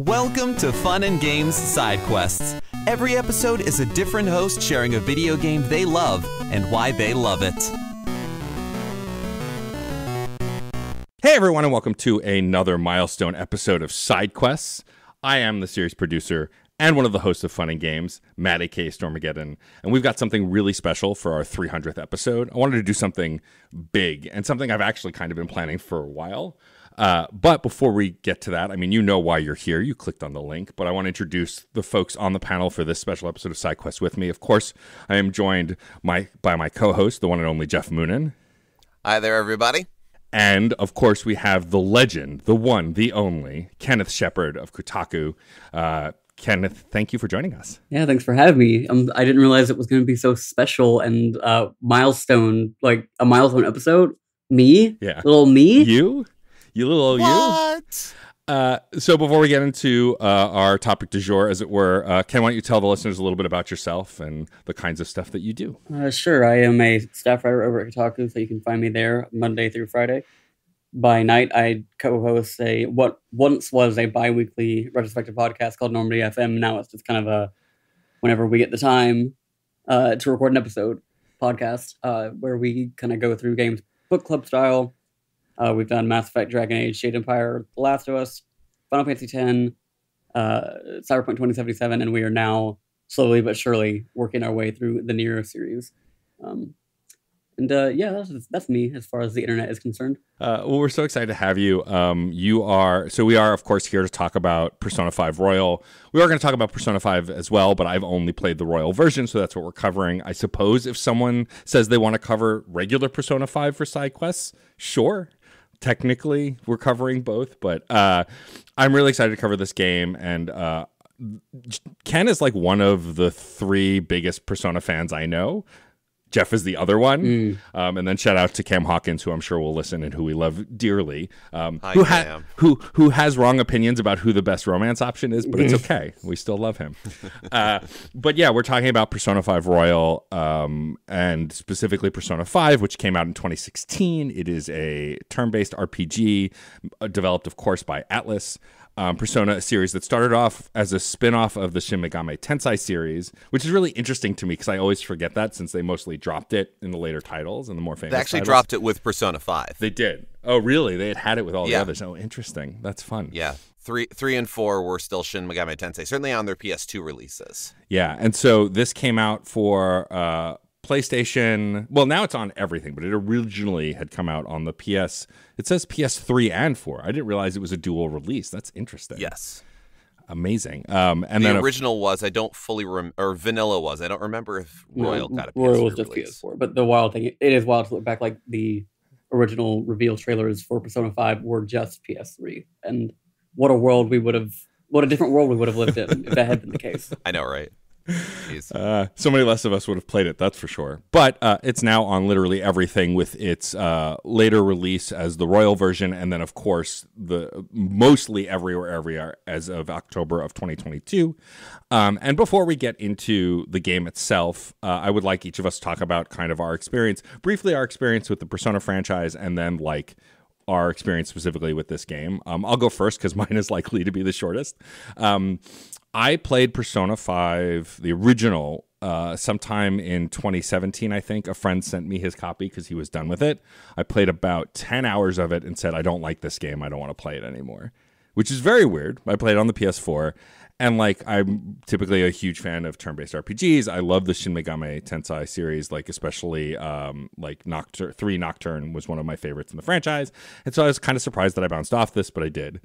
Welcome to Fun and Games Side Quests. Every episode is a different host sharing a video game they love and why they love it. Hey everyone, and welcome to another milestone episode of Side Quests. I am the series producer and one of the hosts of Fun and Games, Matt aka Stormageddon, and we've got something really special for our 300th episode. I wanted to do something big and something I've actually kind of been planning for a while. But before we get to that, I mean, you know why you're here. You clicked on the link, but I want to introduce the folks on the panel for this special episode of Side Quest with me. Of course, I am joined by my co-host, the one and only Geoff Moonen. Hi there, everybody. And, of course, we have the legend, the one, the only, Kenneth Shepard of Kotaku. Kenneth, thank you for joining us. Yeah, thanks for having me. I didn't realize it was going to be so special and milestone, like a milestone episode. Me? Yeah. Little me? You little old What? you. So before we get into our topic du jour, as it were, Ken, why don't you tell the listeners a little bit about yourself and the kinds of stuff that you do? Sure. I am a staff writer over at Kotaku, so you can find me there Monday through Friday. By night, I co-host what once was a bi-weekly retrospective podcast called Normandy FM. Now it's just kind of a whenever we get the time to record an episode podcast where we kind of go through games book club style. We've done Mass Effect, Dragon Age, Shade Empire, The Last of Us, Final Fantasy X, Cyberpunk 2077, and we are now slowly but surely working our way through the Nier series. That's me as far as the internet is concerned. Well, we're so excited to have you. We are, of course, here to talk about Persona 5 Royal. We are going to talk about Persona 5 as well, but I've only played the Royal version, so that's what we're covering. I suppose if someone says they want to cover regular Persona 5 for side quests, sure. Technically, we're covering both, but I'm really excited to cover this game, and Ken is like one of the three biggest Persona fans I know. Geoff is the other one. And then shout out to Cam Hawkins, who I'm sure will listen and who we love dearly, who has wrong opinions about who the best romance option is, but it's okay. We still love him. But yeah, we're talking about Persona 5 Royal, and specifically Persona 5, which came out in 2016. It is a turn-based RPG developed, of course, by Atlus. Persona, a series that started off as a spin-off of the Shin Megami Tensei series, which is really interesting to me because I always forget that since they mostly dropped it in the later titles and the more famous They actually titles. dropped it with Persona 5. They did. Oh, really? They had it with all the others. Oh, interesting. That's fun. Yeah. 3 and 4 were still Shin Megami Tensei, certainly on their PS2 releases. Yeah, and so this came out for PlayStation. Well, now it's on everything, but it originally had come out on the PS. It says PS3 and 4. I didn't realize it was a dual release. That's interesting. Yes. Amazing. And the original was, I don't fully or vanilla was. I don't remember if Royal got a PS3 Royal was just release. PS4, but the wild thing, it is wild to look back, like the original reveal trailers for Persona 5 were just PS3, and what a different world we would have lived in if that had been the case. I know, right? So many less of us would have played it, that's for sure. But it's now on literally everything with its later release as the Royal version, and then, of course, the mostly everywhere as of October of 2022. And before we get into the game itself, I would like each of us to talk about kind of our experience with the Persona franchise, and then our experience specifically with this game. I'll go first because mine is likely to be the shortest. I played Persona 5, the original, sometime in 2017, I think. A friend sent me his copy because he was done with it. I played about 10 hours of it and said, I don't like this game. I don't want to play it anymore, which is very weird. I played it on the PS4. And I'm typically a huge fan of turn-based RPGs. I love the Shin Megami Tensei series, especially 3 Nocturne was one of my favorites in the franchise. And so I was kind of surprised that I bounced off this, but I did.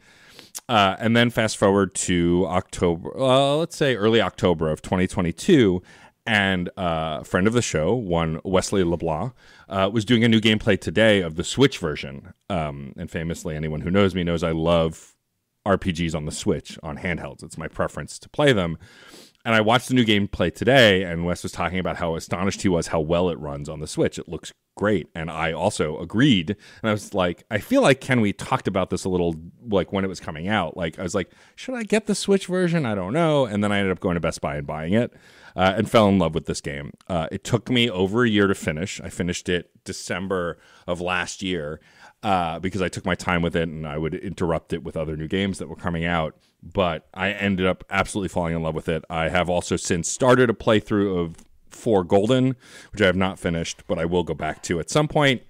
And then fast forward to October, let's say early October of 2022, and a friend of the show, one Wesley LeBlanc, was doing a new gameplay today of the Switch version. And famously, anyone who knows me knows I love RPGs on the Switch, on handhelds. It's my preference to play them. And I watched the new gameplay today, and Wes was talking about how astonished he was how well it runs on the Switch. It looks great. And I also agreed. And I was like, I feel like, Ken, we talked about this a little, when it was coming out. I was like, should I get the Switch version? I don't know. And then I ended up going to Best Buy and buying it, and fell in love with this game. It took me over a year to finish. I finished it December of last year. because I took my time with it and I would interrupt it with other new games that were coming out. But I ended up absolutely falling in love with it. I have also since started a playthrough of 4 Golden, which I have not finished, but I will go back to at some point.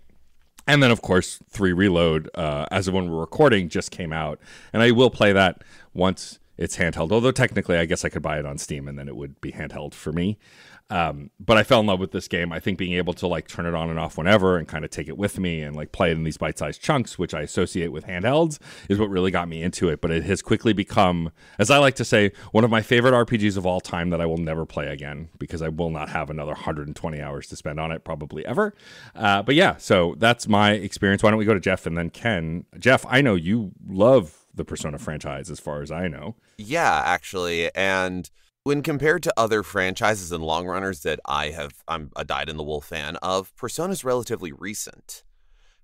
And then, of course, 3 Reload, as of when we're recording, just came out. And I will play that once it's handheld. Although technically, I guess I could buy it on Steam and then it would be handheld for me. But I fell in love with this game. I think being able to like turn it on and off whenever and kind of take it with me and like play it in these bite-sized chunks, which I associate with handhelds, is what really got me into it. But it has quickly become, as I like to say, one of my favorite RPGs of all time that I will never play again because I will not have another 120 hours to spend on it probably ever. But yeah, so that's my experience. Why don't we go to Geoff and then Ken? Geoff, I know you love the Persona franchise as far as I know. Yeah, actually. And when compared to other franchises and long runners that I'm a dyed-in-the-wool fan of, Persona's relatively recent.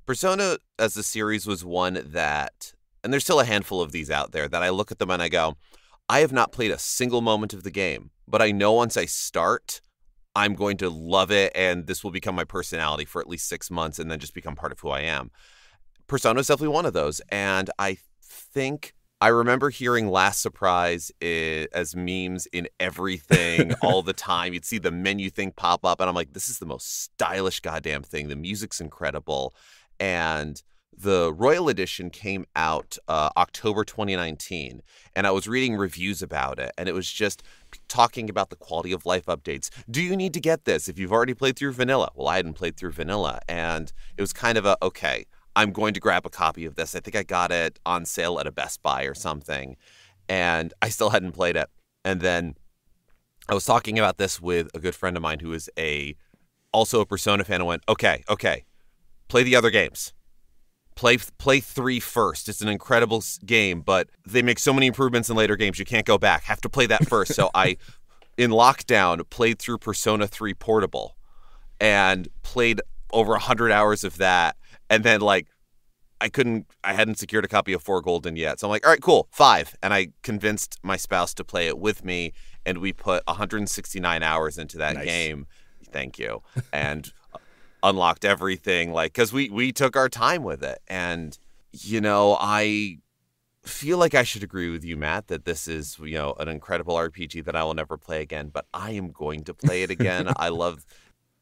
Persona as a series was one that, and there's still a handful of these out there, that I look at them and I go, I have not played a single moment of the game, but I know once I start, I'm going to love it, and this will become my personality for at least 6 months and then just become part of who I am. Persona is definitely one of those, and I think I remember hearing Last Surprise as memes in everything all the time. You'd see the menu thing pop up, and I'm like, this is the most stylish goddamn thing. The music's incredible. And the Royal Edition came out October 2019, and I was reading reviews about it, and it was just talking about the quality of life updates. Do you need to get this if you've already played through vanilla? Well, I hadn't played through vanilla, and it was kind of okay, I'm going to grab a copy of this. I think I got it on sale at a Best Buy or something, and I still hadn't played it. And then I was talking about this with a good friend of mine who is also a Persona fan, and went, okay, play the other games. Play 3 first. It's an incredible game, but they make so many improvements in later games, you can't go back. Have to play that first. So I, in lockdown, played through Persona 3 Portable and played over 100 hours of that. And then, like, I hadn't secured a copy of 4 Golden yet. So I'm like, all right, cool, 5. And I convinced my spouse to play it with me, and we put 169 hours into that game. Thank you. And unlocked everything, like, because we took our time with it. And, I feel like I should agree with you, Matt, that this is, an incredible RPG that I will never play again, but I am going to play it again. I love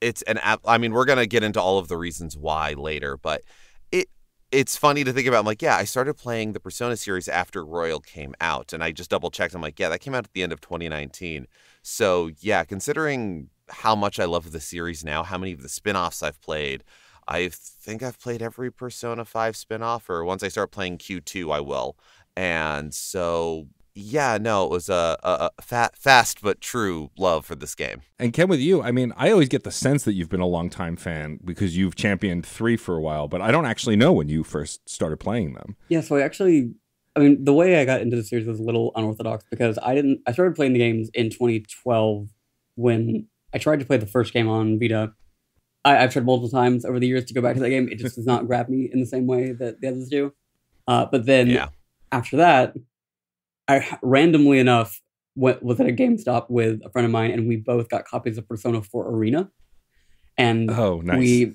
it's an app. I mean, we're going to get into all of the reasons why later, but it's funny to think about. I'm like, yeah, I started playing the Persona series after Royal came out, and I just double checked. I'm like, yeah, that came out at the end of 2019. So yeah, considering how much I love the series now, how many of the spin-offs I've played, I think I've played every Persona 5 spin-off, or once I start playing Q2, I will. And so yeah, no, it was a fast but true love for this game. And Ken, with you, I mean, I always get the sense that you've been a longtime fan because you've championed 3 for a while, but I don't actually know when you first started playing them. Yeah, so the way I got into the series was a little unorthodox because I started playing the games in 2012 when I tried to play the first game on Vita. I've tried multiple times over the years to go back to that game. It just does not grab me in the same way that the others do. But then after that, I randomly enough was at a GameStop with a friend of mine, and we both got copies of Persona 4 Arena. And we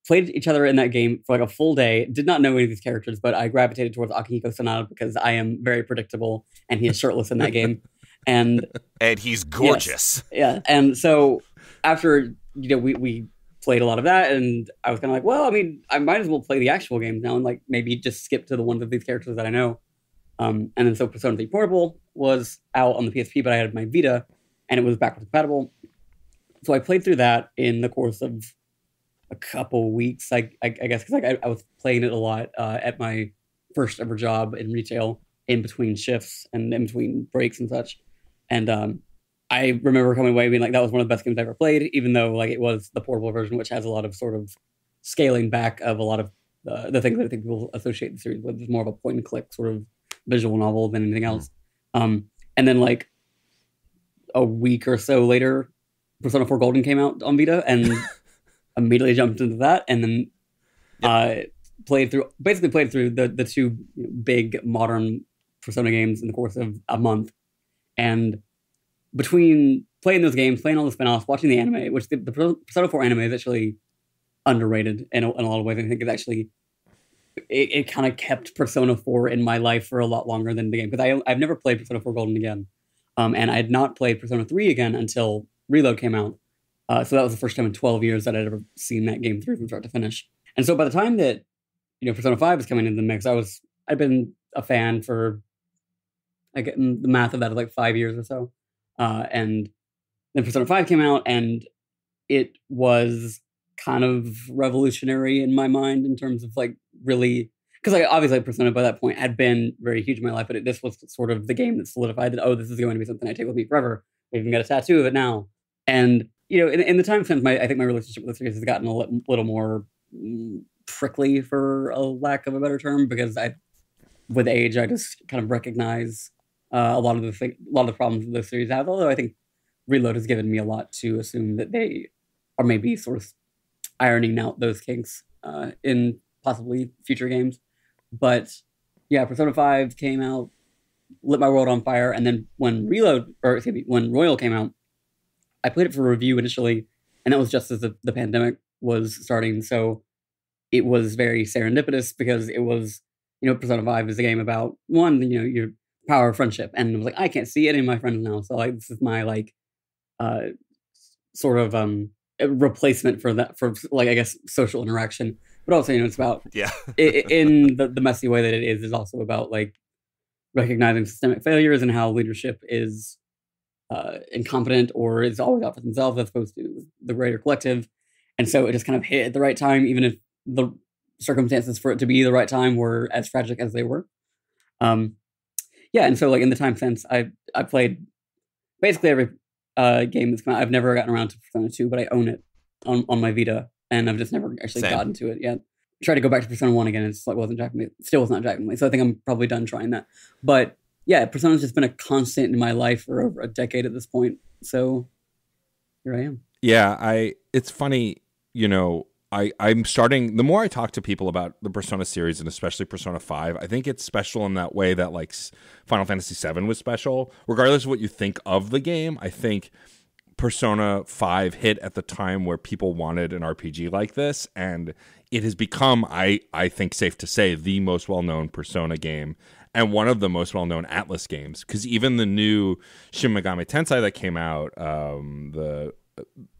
played each other in that game for like a full day. Did not know any of these characters, but I gravitated towards Akihiko Sanada because I am very predictable, and he is shirtless in that game. And he's gorgeous. Yes, yeah. And so after we played a lot of that, and I was kind of like, well, I mean, I might as well play the actual games now and like maybe just skip to the ones of these characters that I know. And then so Persona 3 Portable was out on the PSP, but I had my Vita, and it was backwards compatible. So I played through that in the course of a couple weeks, I guess, because I was playing it a lot at my first ever job in retail, in between shifts and in between breaks and such. And I remember coming away being like, that was one of the best games I ever played, even though like it was the portable version, which has a lot of sort of scaling back of a lot of the things that I think people associate the series with. It's more of a point and click sort of visual novel than anything else. And then like a week or so later, Persona 4 Golden came out on Vita, and immediately jumped into that, and then played through the 2 big modern Persona games in the course of a month. And between playing those games, playing all the spin-offs, watching the anime, which the Persona 4 anime is actually underrated in a lot of ways. I think it's actually it kind of kept Persona 4 in my life for a lot longer than the game. Because I've never played Persona 4 Golden again. And I had not played Persona 3 again until Reload came out. So that was the first time in 12 years that I'd ever seen that game through from start to finish. And so by the time that, Persona 5 was coming into the mix, I'd been a fan for, I get the math of that is like 5 years or so. And then Persona 5 came out, and it was kind of revolutionary in my mind in terms of like really, because obviously Persona by that point had been very huge in my life, but this was sort of the game that solidified that, this is going to be something I take with me forever. I even got a tattoo of it now. And, in the time since, I think my relationship with the series has gotten a little more prickly, for a lack of a better term, because with age, I just kind of recognize a lot of the problems that the series have. Although I think Reload has given me a lot to assume that they are maybe sort of ironing out those kinks in possibly future games. But yeah, Persona 5 came out, lit my world on fire, and then when Royal came out, I played it for review initially, and that was just as the pandemic was starting. So it was very serendipitous, because it was, Persona 5 is a game about your power of friendship, and I was like, I can't see any of my friends now, so like this is my sort of replacement for that, for like, I guess, social interaction. But also, it's about in the messy way that it is also about like recognizing systemic failures and how leadership is incompetent or is always out for themselves as opposed to the greater collective. And so it just kind of hit at the right time, even if the circumstances for it to be the right time were as tragic as they were. And so like in the time since, I played basically every game that's come out. I've never gotten around to Persona 2, but I own it on my Vita, and I've just never actually gotten to it yet. Tried to go back to Persona 1 again, it's like still was not jacking me. So I think I'm probably done trying that. But yeah, Persona's just been a constant in my life for over a decade at this point. So here I am. Yeah, it's funny, I'm starting, the more I talk to people about the Persona series, and especially Persona 5, I think it's special in that way that like Final Fantasy 7 was special. Regardless of what you think of the game, I think Persona 5 hit at the time where people wanted an RPG like this, and it has become, I think safe to say, the most well-known Persona game and one of the most well-known Atlus games. Because even the new Shin Megami Tensei that came out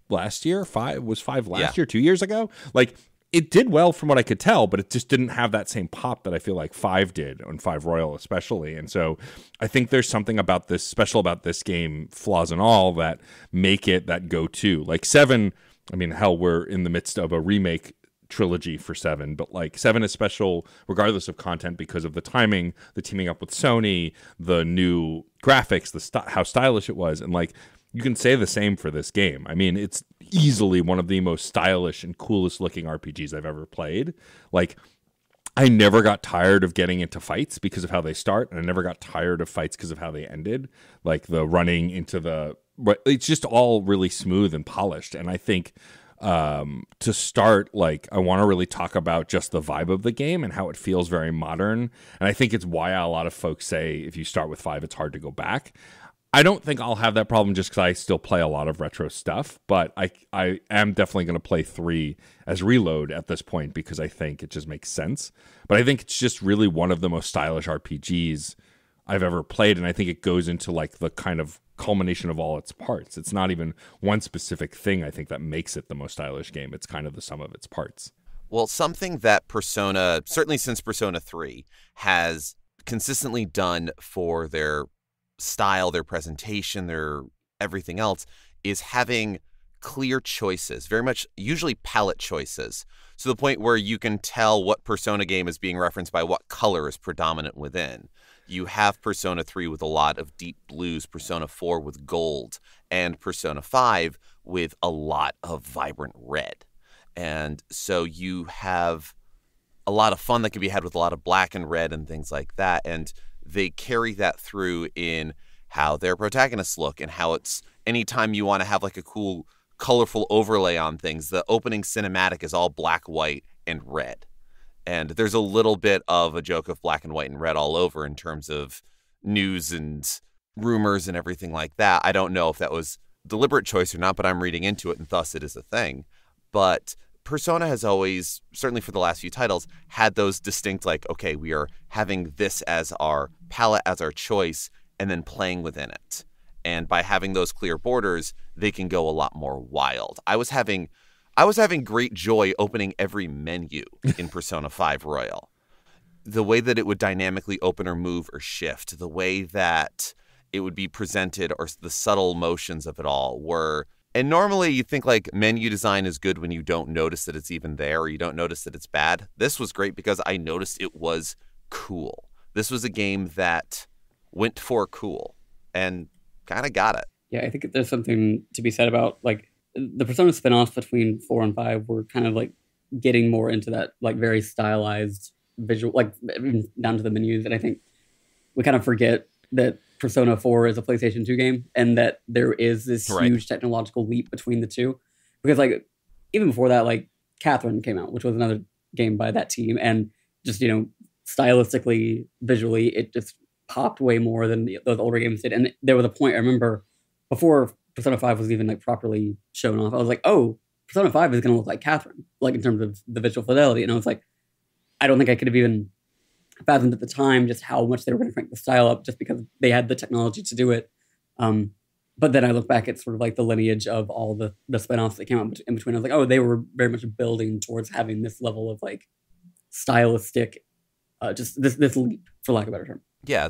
last year, 5 last year, 2 years ago, like it did well from what I could tell, but it just didn't have that same pop that I feel like 5 did, and 5 Royal especially. And so I think there's something about this special about this game, flaws and all, that make it that go-to. Like 7, I mean, hell, we're in the midst of a remake trilogy for 7, but like 7 is special regardless of content because of the timing, the teaming up with Sony, the new graphics, how stylish it was. And like, you can say the same for this game. I mean, it's easily one of the most stylish and coolest looking RPGs I've ever played. Like, I never got tired of getting into fights because of how they start, and I never got tired of fights because of how they ended. Like the running into it's just all really smooth and polished. And I think to start, like, I want to really talk about just the vibe of the game and how it feels very modern. And I think it's why a lot of folks say if you start with 5, it's hard to go back. I don't think I'll have that problem just because I still play a lot of retro stuff, but I am definitely going to play 3 as Reload at this point because I think it just makes sense. But I think it's just really one of the most stylish RPGs I've ever played, and I think it goes into like the kind of culmination of all its parts. It's not even one specific thing, I think, that makes it the most stylish game. It's kind of the sum of its parts. Well, something that Persona, certainly since Persona 3, has consistently done for their style, their presentation, their everything else, is having clear choices, very much usually palette choices, to the point where you can tell what Persona game is being referenced by what color is predominant within. You have Persona 3 with a lot of deep blues, Persona 4 with gold, and Persona 5 with a lot of vibrant red. And so you have a lot of fun that can be had with a lot of black and red and things like that. And they carry that through in how their protagonists look and how it's anytime you want to have like a cool, colorful overlay on things, the opening cinematic is all black, white, and red. And there's a little bit of a joke of black and white and red all over in terms of news and rumors and everything like that. I don't know if that was deliberate choice or not, but I'm reading into it and thus it is a thing. But Persona has always, certainly for the last few titles, had those distinct, like, okay, we are having this as our palette, as our choice, and then playing within it. And by having those clear borders, they can go a lot more wild. I was having great joy opening every menu in Persona 5 Royal. The way that it would dynamically open or move or shift, the way that it would be presented, or the subtle motions of it all were. And normally you think like menu design is good when you don't notice that it's even there, or you don't notice that it's bad. This was great because I noticed it was cool. This was a game that went for cool and kind of got it. Yeah, I think there's something to be said about like the Persona spin-offs between 4 and 5 were kind of like getting more into that like very stylized visual, like down to the menus. And I think we kind of forget that Persona 4 is a PlayStation 2 game and that there is this huge technological leap between the two. Because like even before that, like Catherine came out, which was another game by that team, and just, you know, stylistically, visually, it just popped way more than those older games did. And there was a point I remember before Persona 5 was even like properly shown off, I was like, oh, Persona 5 is going to look like Catherine, like in terms of the visual fidelity. And I was like, I don't think I could have even fathomed at the time just how much they were going to crank the style up just because they had the technology to do it. But then I look back at sort of like the lineage of all the spinoffs that came out in between. I was like, oh, they were very much building towards having this level of like stylistic, just this leap, for lack of a better term. Yeah,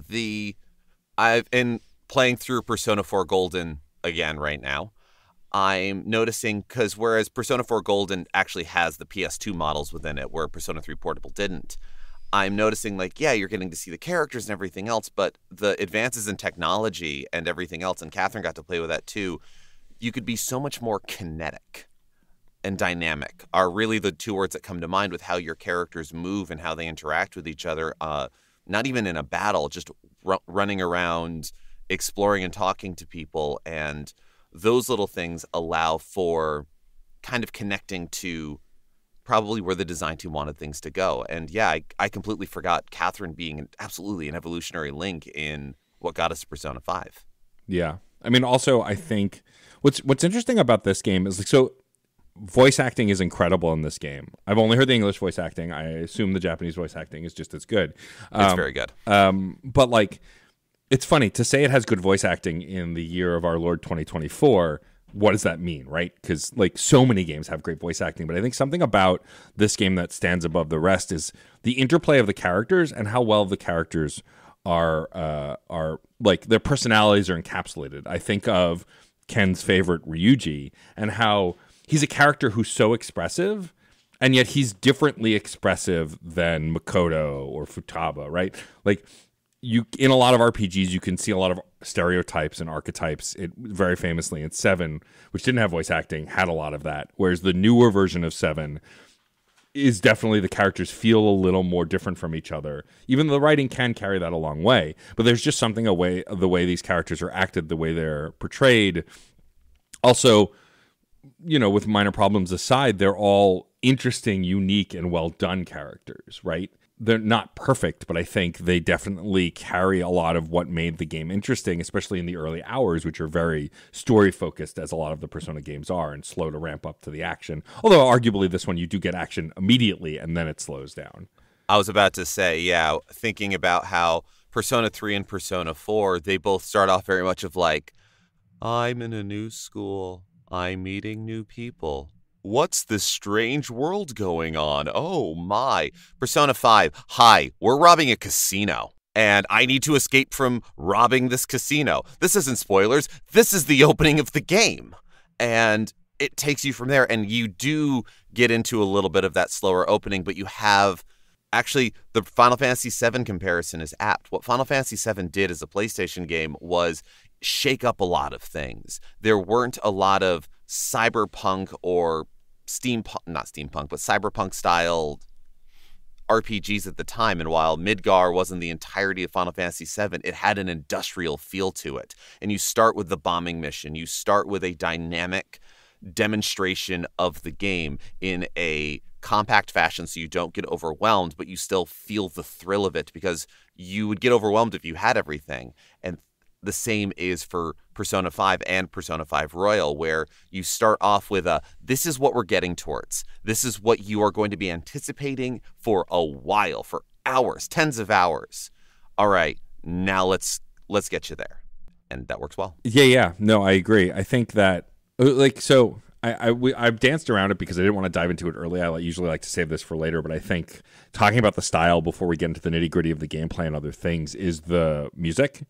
I've been playing through Persona 4 Golden again right now. I'm noticing, because whereas Persona 4 Golden actually has the PS2 models within it, where Persona 3 Portable didn't, I'm noticing, like, yeah, you're getting to see the characters and everything else, but the advances in technology and everything else, and Catherine got to play with that too, you could be so much more kinetic and dynamic are really the two words that come to mind with how your characters move and how they interact with each other, not even in a battle, just running around, exploring and talking to people, and those little things allow for kind of connecting to probably where the design team wanted things to go. And yeah, I completely forgot Catherine being absolutely an evolutionary link in what got us to Persona 5. Yeah. I mean, also, I think what's interesting about this game is, like, so voice acting is incredible in this game. I've only heard the English voice acting. I assume the Japanese voice acting is just as good. It's very good. But, like, it's funny to say it has good voice acting in the year of our Lord 2024. What does that mean, right? Because like so many games have great voice acting, but I think something about this game that stands above the rest is the interplay of the characters and how well the characters are like their personalities are encapsulated. I think of Ken's favorite Ryuji and how he's a character who's so expressive, and yet he's differently expressive than Makoto or Futaba, right? Like, you, in a lot of RPGs, you can see a lot of stereotypes and archetypes. It very famously in 7, which didn't have voice acting, had a lot of that. Whereas the newer version of 7 is definitely, the characters feel a little more different from each other. Even though the writing can carry that a long way, but there's just something the way these characters are acted, the way they're portrayed. Also, you know, with minor problems aside, they're all interesting, unique, and well done characters, right? They're not perfect, but I think they definitely carry a lot of what made the game interesting, especially in the early hours, which are very story-focused, as a lot of the Persona games are, and slow to ramp up to the action. Although, arguably, this one, you do get action immediately, and then it slows down. I was about to say, yeah, thinking about how Persona 3 and Persona 4, they both start off very much of like, I'm in a new school, I'm meeting new people. What's this strange world going on? Oh my. Persona 5, hi, we're robbing a casino, and I need to escape from robbing this casino. This isn't spoilers. This is the opening of the game. And it takes you from there, and you do get into a little bit of that slower opening, but you have, actually, the Final Fantasy VII comparison is apt. What Final Fantasy VII did as a PlayStation game was shake up a lot of things. There weren't a lot of cyberpunk or not steampunk, but cyberpunk style RPGs at the time. And while Midgar wasn't the entirety of Final Fantasy VII, it had an industrial feel to it. And you start with the bombing mission. You start with a dynamic demonstration of the game in a compact fashion so you don't get overwhelmed, but you still feel the thrill of it, because you would get overwhelmed if you had everything. And the same is for Persona 5 and Persona 5 Royal, where you start off with this is what we're getting towards. This is what you are going to be anticipating for a while, for hours, tens of hours. All right, now let's get you there. And that works well. Yeah. No, I agree. I think that, I've danced around it because I didn't want to dive into it early. I usually like to save this for later, but I think talking about the style before we get into the nitty-gritty of the gameplay and other things is the music.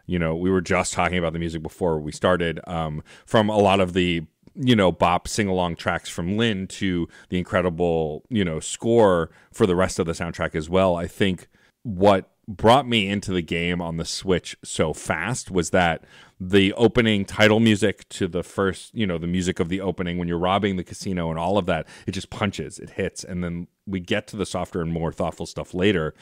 We were just talking about the music before we started, from a lot of the, bop sing-along tracks from Lynn to the incredible, score for the rest of the soundtrack as well. I think what brought me into the game on the Switch so fast was that the opening title music to the first, the music of the opening when you're robbing the casino and all of that, it just punches, it hits. And then we get to the softer and more thoughtful stuff later.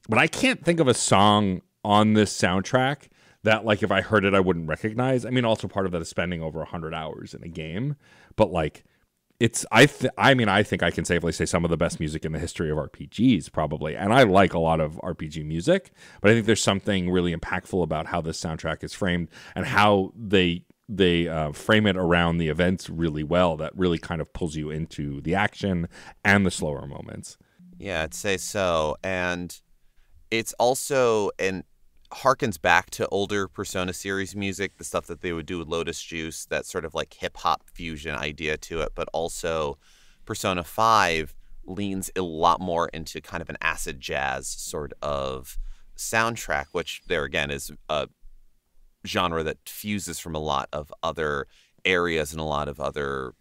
But I can't think of a song on this soundtrack that, like, if I heard it, I wouldn't recognize. I mean, also part of that is spending over 100 hours in a game. But, like, I think I can safely say some of the best music in the history of RPGs, probably. And I like a lot of RPG music, but I think there's something really impactful about how this soundtrack is framed and how they frame it around the events really well. That really kind of pulls you into the action and the slower moments. Yeah, I'd say so. And it's also harkens back to older Persona series music, the stuff that they would do with Lotus Juice, that sort of like hip-hop fusion idea to it. But also Persona 5 leans a lot more into kind of an acid jazz sort of soundtrack, which there again is a genre that fuses from a lot of other areas and a lot of other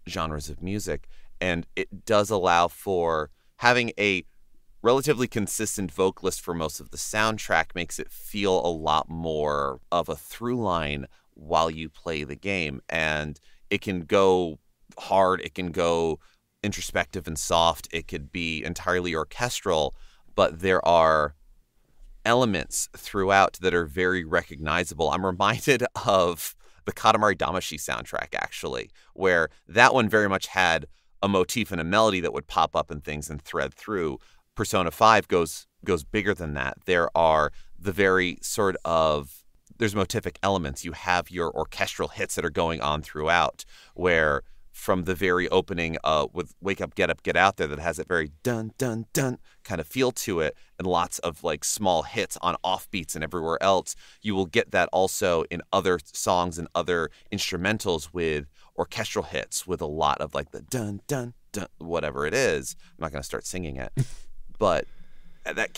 genres of music. And it does allow for having a relatively consistent vocalist for most of the soundtrack, makes it feel a lot more of a through line while you play the game. And it can go hard, it can go introspective and soft, it could be entirely orchestral, but there are elements throughout that are very recognizable. I'm reminded of the Katamari Damacy soundtrack, actually, where that one very much had a motif and a melody that would pop up and things and thread through. Persona 5 goes bigger than that. There are the very sort of, there's motific elements. You have your orchestral hits that are going on throughout, where from the very opening with Wake Up, Get Out There, that has a very dun, dun, dun kind of feel to it, and lots of like small hits on offbeats and everywhere else. You will get that also in other songs and other instrumentals with orchestral hits with a lot of like the dun, dun, dun, whatever it is. I'm not going to start singing it. But that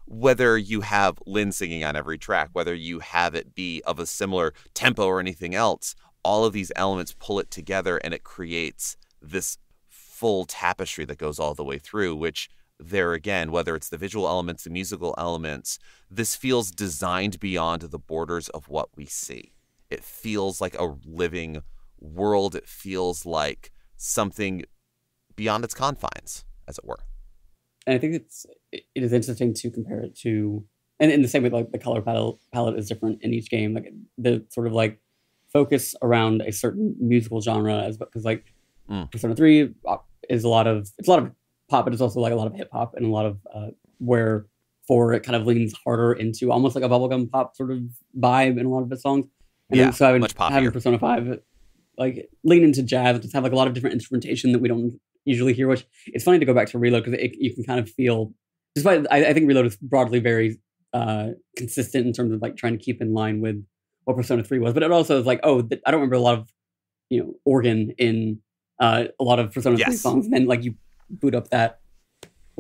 whether you have Lynn singing on every track, whether you have it be of a similar tempo or anything else, all of these elements pull it together and it creates this full tapestry that goes all the way through, which there again, whether it's the visual elements, the musical elements, this feels designed beyond the borders of what we see. It feels like a living world. It feels something beyond its confines, as it were. And I think it is interesting to compare it to, and in the same way, like the color palette is different in each game. Like the sort of like focus around a certain musical genre, because like Persona 3 is a lot of pop, but it's also like a lot of hip hop and a lot of where 4 it kind of leans harder into almost like a bubblegum pop sort of vibe in a lot of its songs. And yeah, then, so much poppier. Having Persona 5 like lean into jazz, just have like a lot of different instrumentation that we don't usually hear, which it's funny to go back to Reload because you can kind of feel, despite I think Reload is broadly very consistent in terms of like trying to keep in line with what Persona 3 was, but it also is like, I don't remember a lot of organ in a lot of Persona 3 songs, and then like you boot up that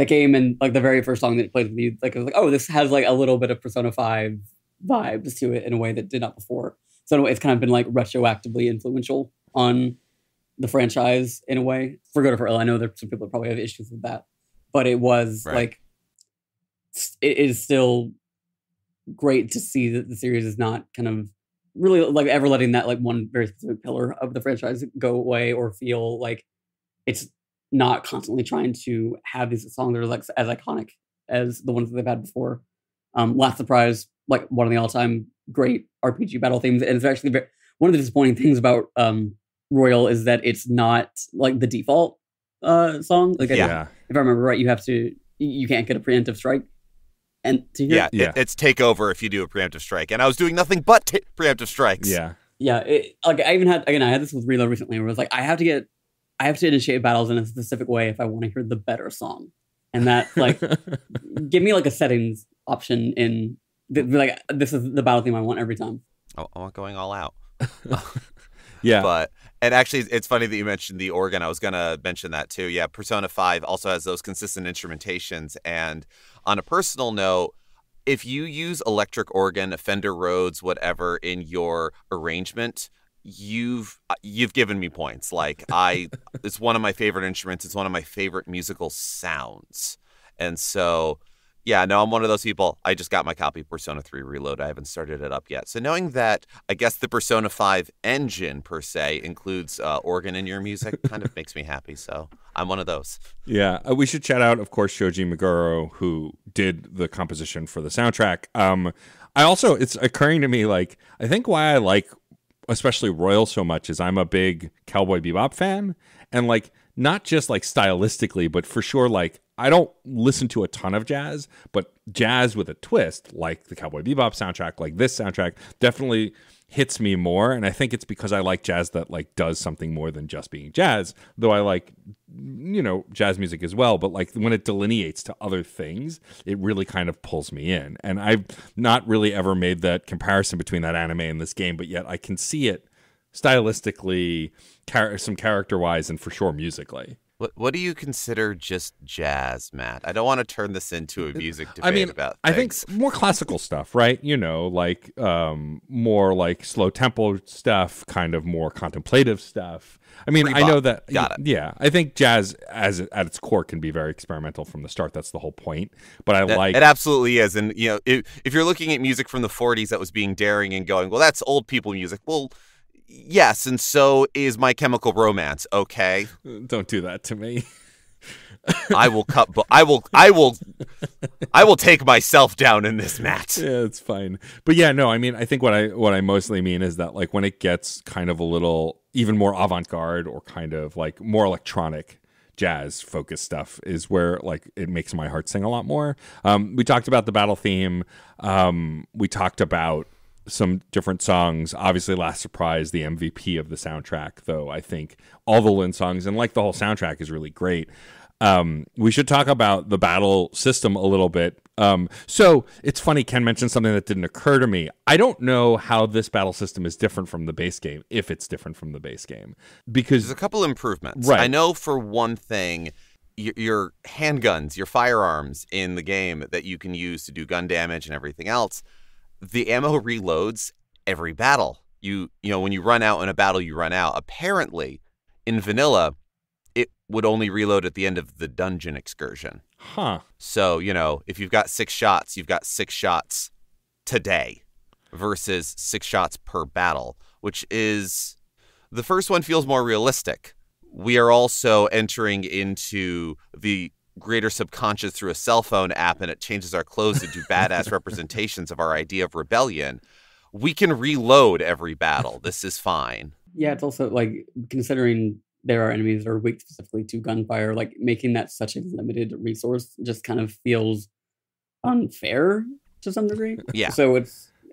game and like the very first song that it plays with you, like it was like, this has like a little bit of Persona 5 vibes to it in a way that did not before. So in a way, it's kind of been like retroactively influential on the franchise in a way, for good or for ill. I know that some people probably have issues with that, but it was like, it is still great to see that the series is not kind of really like ever letting that like one very specific pillar of the franchise go away or feel like it's not constantly trying to have these songs that are like as iconic as the ones that they've had before. Last Surprise, like one of the all-time great RPG battle themes, and it's actually one of the disappointing things about Royal is that it's not like the default song. Like if I remember right, you can't get a preemptive strike And to hear, it's takeover if you do a preemptive strike, and I was doing nothing but preemptive strikes. Yeah. Like I even had I had this with Reload recently, where it was like I have to initiate battles in a specific way if I want to hear the better song, and that like give me like a settings option in like this is the battle theme I want every time. I want going all out. Yeah. And actually, it's funny that you mentioned the organ. I was going to mention that too. Yeah, Persona 5 also has those consistent instrumentations. And on a personal note, if you use electric organ, Fender Rhodes, whatever in your arrangement, you've given me points. Like it's one of my favorite instruments. It's one of my favorite musical sounds. And so, yeah, no, I'm one of those people. I just got my copy of Persona 3 Reload. I haven't started it up yet. So knowing that, I guess the Persona 5 engine, per se, includes organ in your music kind of makes me happy. So I'm one of those. Yeah, we should shout out, of course, Shoji Meguro, who did the composition for the soundtrack. It's occurring to me, like, I think why I like especially Royal so much is I'm a big Cowboy Bebop fan. And, like, not just, like, stylistically, but for sure, like, I don't listen to a ton of jazz, but jazz with a twist, like the Cowboy Bebop soundtrack, like this soundtrack, definitely hits me more. And I think it's because I like jazz that like does something more than just being jazz, though I like, jazz music as well. But like when it delineates to other things, it really kind of pulls me in. And I've not really ever made that comparison between that anime and this game, but yet I can see it stylistically, some character-wise, and for sure musically. What do you consider just jazz, Matt? I don't want to turn this into a music debate about things. I think more classical stuff, right? Like more like slow tempo stuff, kind of more contemplative stuff. I mean, Bebop. I know that. Got it. Yeah, I think jazz, at its core, can be very experimental from the start. That's the whole point. But it absolutely is. And if you're looking at music from the 40s that was being daring and going, well, that's old people music. Well, yes, and so is My Chemical Romance. Okay, don't do that to me. I will take myself down in this, Matt. Yeah, it's fine. But yeah, no, I mean, I think what I mostly mean is that like when it gets kind of a little even more avant-garde or kind of like more electronic jazz focused stuff is where like it makes my heart sing a lot more. We talked about the battle theme. We talked about some different songs. Obviously, Last Surprise, the MVP of the soundtrack, though I think all the Lin songs and like the whole soundtrack is really great. We should talk about the battle system a little bit. So it's funny, Ken mentioned something that didn't occur to me. I don't know how this battle system is different from the base game, if it's different from the base game. Because there's a couple improvements. Right. I know for one thing, your handguns, your firearms in the game that you can use to do gun damage and everything else, the ammo reloads every battle. When you run out in a battle, you run out. Apparently, in vanilla, it would only reload at the end of the dungeon excursion. Huh. So, if you've got 6 shots, you've got 6 shots today versus 6 shots per battle, which is the first one feels more realistic. We are also entering into the greater subconscious through a cell phone app, and it changes our clothes to do badass representations of our idea of rebellion. We can reload every battle. This is fine. Yeah, it's also like considering there are enemies that are weak specifically to gunfire, like making that such a limited resource just kind of feels unfair to some degree. Yeah. So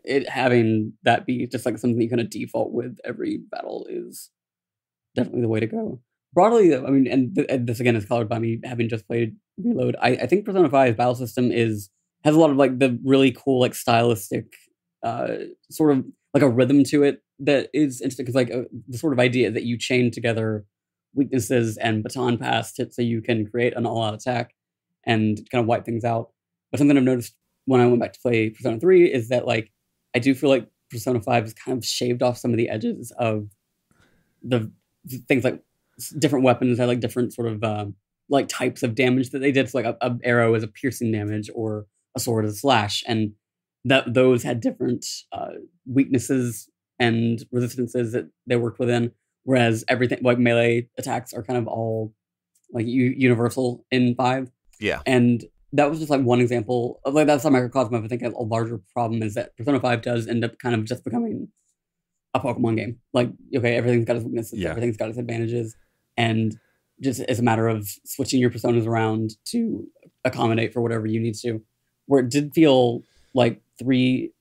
it having that be just like something you kind of default with every battle is definitely the way to go. Broadly, though, I mean, and this again is colored by me having just played Reload. I think Persona 5's battle system has a lot of like the really cool like stylistic sort of like a rhythm to it that is interesting because like the sort of idea that you chain together weaknesses and baton pass so you can create an all-out attack and kind of wipe things out. But something I've noticed when I went back to play Persona 3 is that like I do feel like Persona 5 has kind of shaved off some of the edges of the things like different weapons had like different sort of like types of damage that they did. So like a arrow is a piercing damage or a sword is a slash, and that those had different weaknesses and resistances that they worked within. Whereas everything like melee attacks are kind of all like universal in 5. Yeah, and that was just like one example of like that's a microcosm of I think a larger problem is that Persona 5 does end up kind of just becoming a Pokemon game. Like okay, everything's got its weaknesses, everything's got its advantages. And just it's a matter of switching your personas around to accommodate for whatever you need to. where it did feel like 3.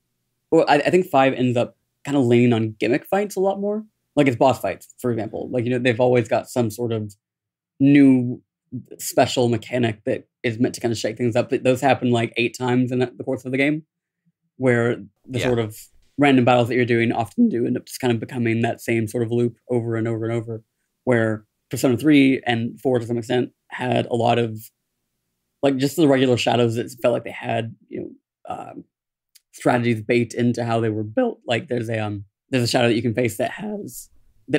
Well, I think 5 ends up kind of leaning on gimmick fights a lot more. Like its boss fights, for example. Like, they've always got some sort of new special mechanic that is meant to kind of shake things up. But those happen like 8 times in the course of the game, where the sort of random battles that you're doing often do end up just kind of becoming that same sort of loop over and over and over, where Persona 3 and 4 to some extent had a lot of like just the regular shadows that felt like they had, strategies baked into how they were built. Like there's a shadow that you can face that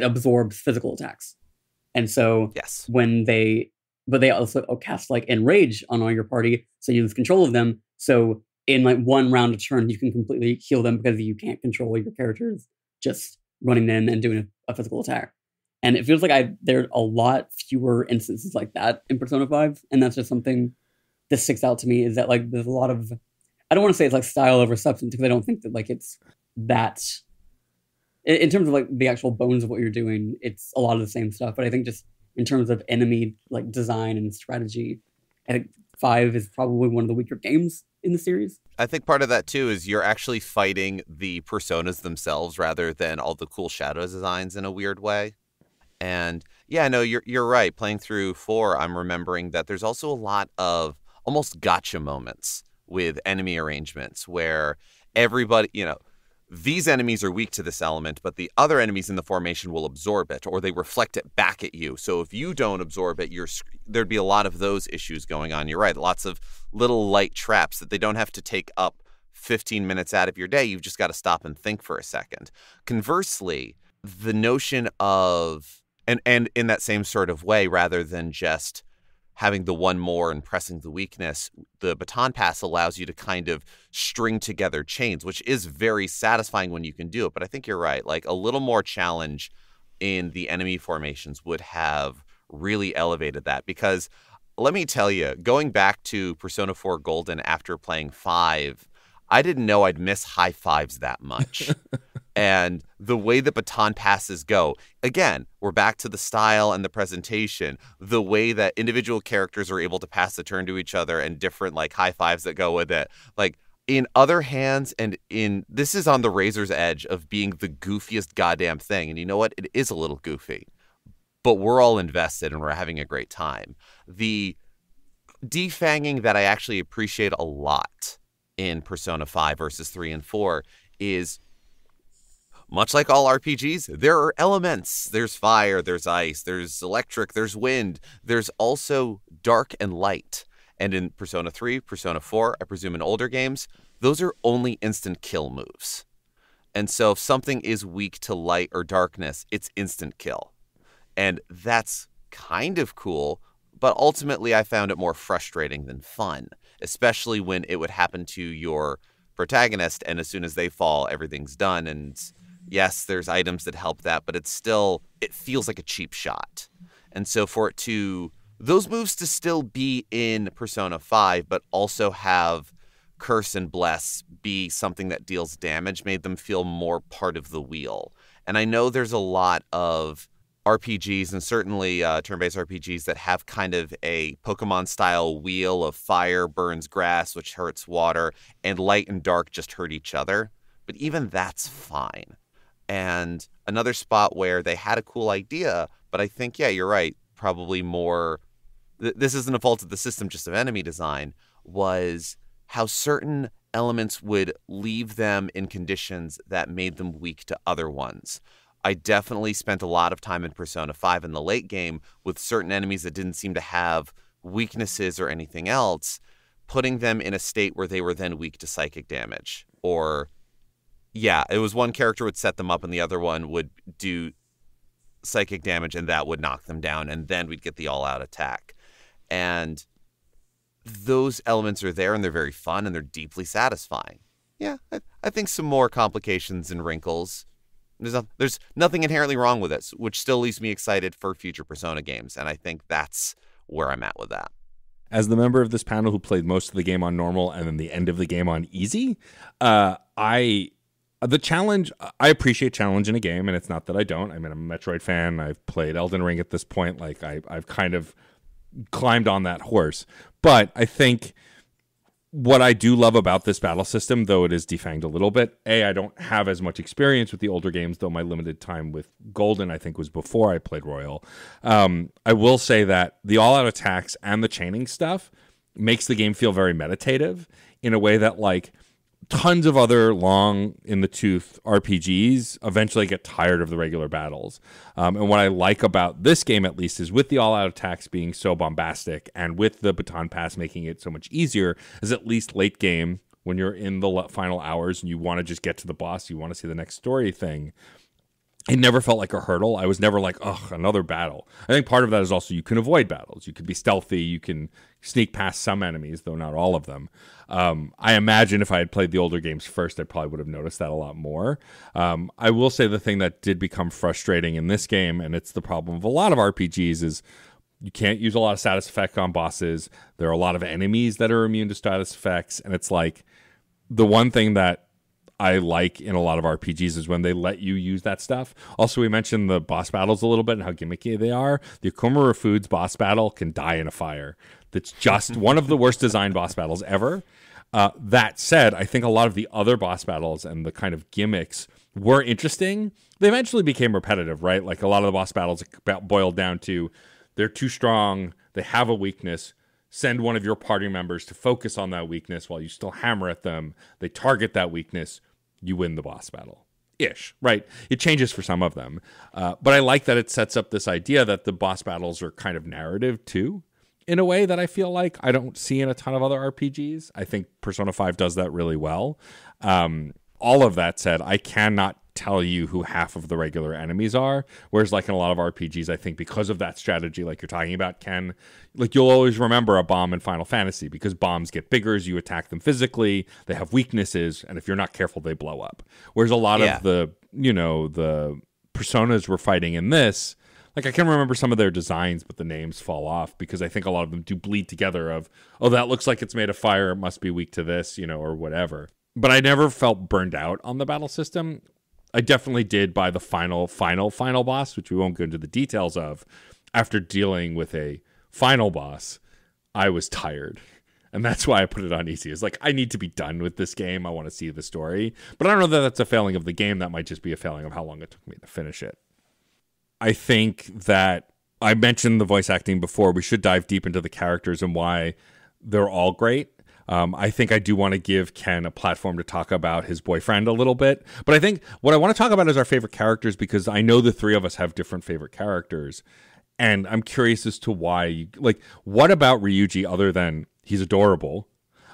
absorbs physical attacks. And so but they also cast like enrage on all your party, so you lose control of them. So in like one round of turn, you can completely heal them because you can't control your characters just running in and doing a physical attack. And it feels like there are a lot fewer instances like that in Persona 5, and that's just something that sticks out to me, is that like there's a lot of, I don't want to say it's like style over substance, because I don't think that like it's that, in terms of like the actual bones of what you're doing, it's a lot of the same stuff. But I think just in terms of enemy like design and strategy, I think 5 is probably one of the weaker games in the series. I think part of that too is you're actually fighting the personas themselves rather than all the cool shadow designs in a weird way. And yeah, no, you're right. Playing through 4, I'm remembering that there's also a lot of almost gotcha moments with enemy arrangements where everybody, these enemies are weak to this element, but the other enemies in the formation will absorb it, or they reflect it back at you. So if you don't absorb it, there'd be a lot of those issues going on. You're right. Lots of little light traps that they don't have to take up 15 minutes out of your day. You've just got to stop and think for a second. Conversely, the notion of, and in that same sort of way, rather than just having the one more and pressing the weakness, the baton pass allows you to kind of string together chains, which is very satisfying when you can do it. But I think you're right. Like a little more challenge in the enemy formations would have really elevated that, because let me tell you, going back to Persona 4 Golden after playing 5, I didn't know I'd miss high fives that much. And the way the baton passes go, again, we're back to the style and the presentation, the way that individual characters are able to pass the turn to each other and different like high fives that go with it. Like in other hands, and this is on the razor's edge of being the goofiest goddamn thing. And you know what? It is a little goofy, but we're all invested and we're having a great time. The defanging that I actually appreciate a lot in Persona 5 versus 3 and 4 is, much like all RPGs, there are elements. There's fire, there's ice, there's electric, there's wind. There's also dark and light. And in Persona 3, Persona 4, I presume in older games, those are only instant kill moves. And so if something is weak to light or darkness, it's instant kill. And that's kind of cool, but ultimately I found it more frustrating than fun, especially when it would happen to your protagonist, and as soon as they fall, everything's done. And yes, there's items that help that, but it feels like a cheap shot. And so for those moves to still be in Persona 5, but also have Curse and Bless be something that deals damage, made them feel more part of the wheel. And I know there's a lot of RPGs, and certainly turn-based RPGs, that have kind of a Pokemon-style wheel of fire burns grass, which hurts water, and light and dark just hurt each other. But even that's fine. And another spot where they had a cool idea, but I think, yeah, you're right, probably more, this isn't a fault of the system, just of enemy design, was how certain elements would leave them in conditions that made them weak to other ones. I definitely spent a lot of time in Persona 5 in the late game with certain enemies that didn't seem to have weaknesses or anything else, putting them in a state where they were then weak to psychic damage. Or, yeah, it was one character would set them up and the other one would do psychic damage and that would knock them down, and then we'd get the all-out attack. And those elements are there and they're very fun and they're deeply satisfying. Yeah, I think some more complications and wrinkles. There's nothing inherently wrong with it, which still leaves me excited for future Persona games, and I think that's where I'm at with that. As the member of this panel who played most of the game on normal and then the end of the game on easy, I appreciate challenge in a game, and it's not that I don't. I mean, I'm a Metroid fan. I've played Elden Ring at this point. Like I've kind of climbed on that horse. But I think What I do love about this battle system, though it is defanged a little bit, I don't have as much experience with the older games, though my limited time with Golden, I think, was before I played Royal. I will say that the all-out attacks and the chaining stuff makes the game feel very meditative in a way that, like, tons of other long-in-the-tooth RPGs eventually get tired of the regular battles. And what I like about this game, at least, is with the all-out attacks being so bombastic and with the baton pass making it so much easier, is at least late game, when you're in the final hours and you want to just get to the boss, you want to see the next story thing, it never felt like a hurdle. I was never like, ugh, another battle. I think part of that is also you can avoid battles. You can be stealthy. You can sneak past some enemies, though not all of them. I imagine if I had played the older games first, I probably would have noticed that a lot more. I will say the thing that did become frustrating in this game, and it's the problem of a lot of RPGs, is you can't use a lot of status effect on bosses. There are a lot of enemies that are immune to status effects, and it's like the one thing that I like in a lot of RPGs is when they let you use that stuff. Also, we mentioned the boss battles a little bit and how gimmicky they are. The Akumura Foods boss battle can die in a fire. That's just one of the worst designed boss battles ever. That said, I think a lot of the other boss battles and the kind of gimmicks were interesting. They eventually became repetitive, right? Like a lot of the boss battles boiled down to they're too strong, they have a weakness, send one of your party members to focus on that weakness while you still hammer at them. They target that weakness, you win the boss battle. Ish, right? It changes for some of them. But I like that it sets up this idea that the boss battles are kind of narrative too, in a way that I feel like I don't see in a ton of other RPGs. I think Persona 5 does that really well. All of that said, I cannot tell you who half of the regular enemies are, whereas like in a lot of RPGs, I think because of that strategy, like you're talking about, Ken, like you'll always remember a bomb in Final Fantasy because bombs get bigger as you attack them physically, they have weaknesses, and if you're not careful, they blow up. Whereas a lot of the personas we're fighting in this, like I can remember some of their designs, but the names fall off because I think a lot of them do bleed together of, oh, that looks like it's made of fire, it must be weak to this, or whatever. But I never felt burned out on the battle system. I definitely did by the final boss, which we won't go into the details of. After dealing with a final boss, I was tired. And that's why I put it on easy. It's like, I need to be done with this game. I want to see the story. But I don't know that that's a failing of the game. That might just be a failing of how long it took me to finish it. I think that I mentioned the voice acting before. We should dive deep into the characters and why they're all great. I think I do want to give Ken a platform to talk about his boyfriend a little bit. But I think what I want to talk about is our favorite characters, because I know the three of us have different favorite characters. And I'm curious as to why, what about Ryuji, other than he's adorable,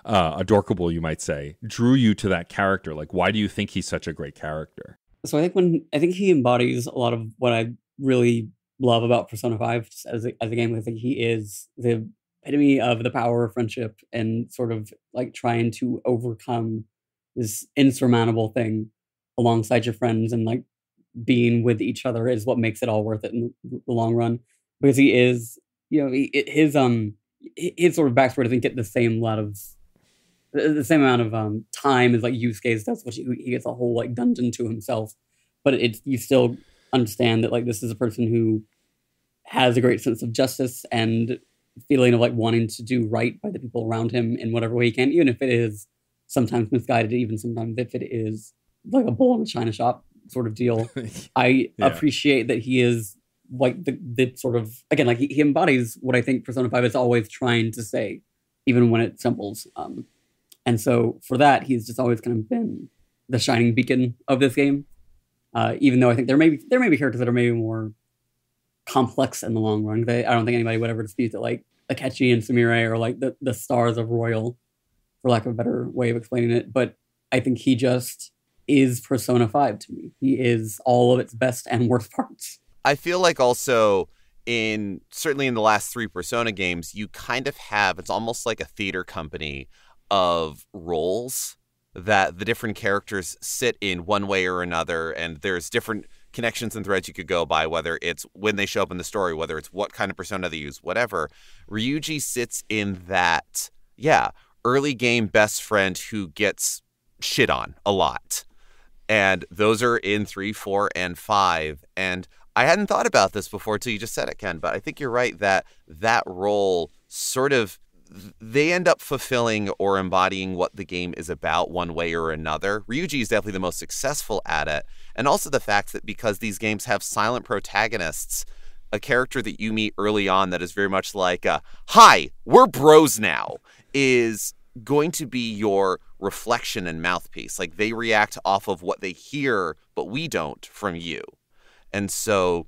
adorkable, you might say, drew you to that character? Like, why do you think he's such a great character? So I think he embodies a lot of what I really love about Persona 5 just as a game. I think he is the epitome of the power of friendship and sort of like trying to overcome this insurmountable thing alongside your friends, and like being with each other is what makes it all worth it in the long run. Because he is, his sort of backstory doesn't get the same amount of time as like Yusuke's does, which he gets a whole like dungeon to himself. But you still understand that like this is a person who has a great sense of justice and feeling of like wanting to do right by the people around him in whatever way he can, even if it is sometimes misguided, even sometimes if it is like a bull in a china shop sort of deal. I appreciate that he is like the sort of, again, like he embodies what I think Persona 5 is always trying to say, even when it stumbles. And so for that, he's just always kind of been the shining beacon of this game. Even though I think there may be characters that are maybe more complex in the long run. I don't think anybody would ever dispute that like Akechi and Sumire are like the stars of Royal, for lack of a better way of explaining it. But I think he just is Persona 5 to me. He is all of its best and worst parts. I feel like also certainly in the last 3 Persona games, you kind of have, it's almost like a theater company of roles that the different characters sit in one way or another, and there's different connections and threads you could go by, whether it's when they show up in the story, whether it's what kind of persona they use, whatever. Ryuji sits in that, early game best friend who gets shit on a lot. And those are in 3, 4, and 5. And I hadn't thought about this before till you just said it, Ken, but I think you're right that role sort of they end up fulfilling or embodying what the game is about one way or another. Ryuji is definitely the most successful at it. And also the fact that because these games have silent protagonists, a character that you meet early on that is very much like, hi, we're bros now, is going to be your reflection and mouthpiece. Like, they react off of what they hear, but we don't from you. And so,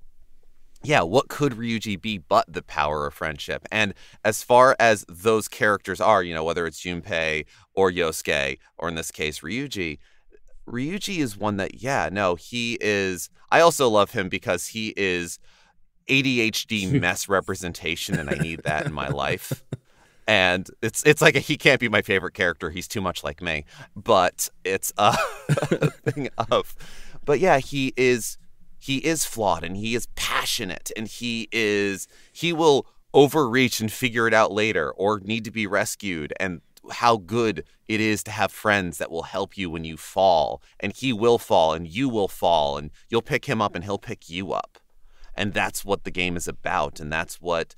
yeah, what could Ryuji be but the power of friendship? And as far as those characters are, whether it's Junpei or Yosuke, or in this case, Ryuji is one that, he is. I also love him because he is ADHD mess representation, and I need that in my life. And it's like he can't be my favorite character. He's too much like me. But it's a thing of, but yeah, he is flawed, and he is passionate, and he will overreach and figure it out later, or need to be rescued. And how good it is to have friends that will help you when you fall, and he will fall, and you will fall, and you'll pick him up and he'll pick you up. And that's what the game is about. And that's what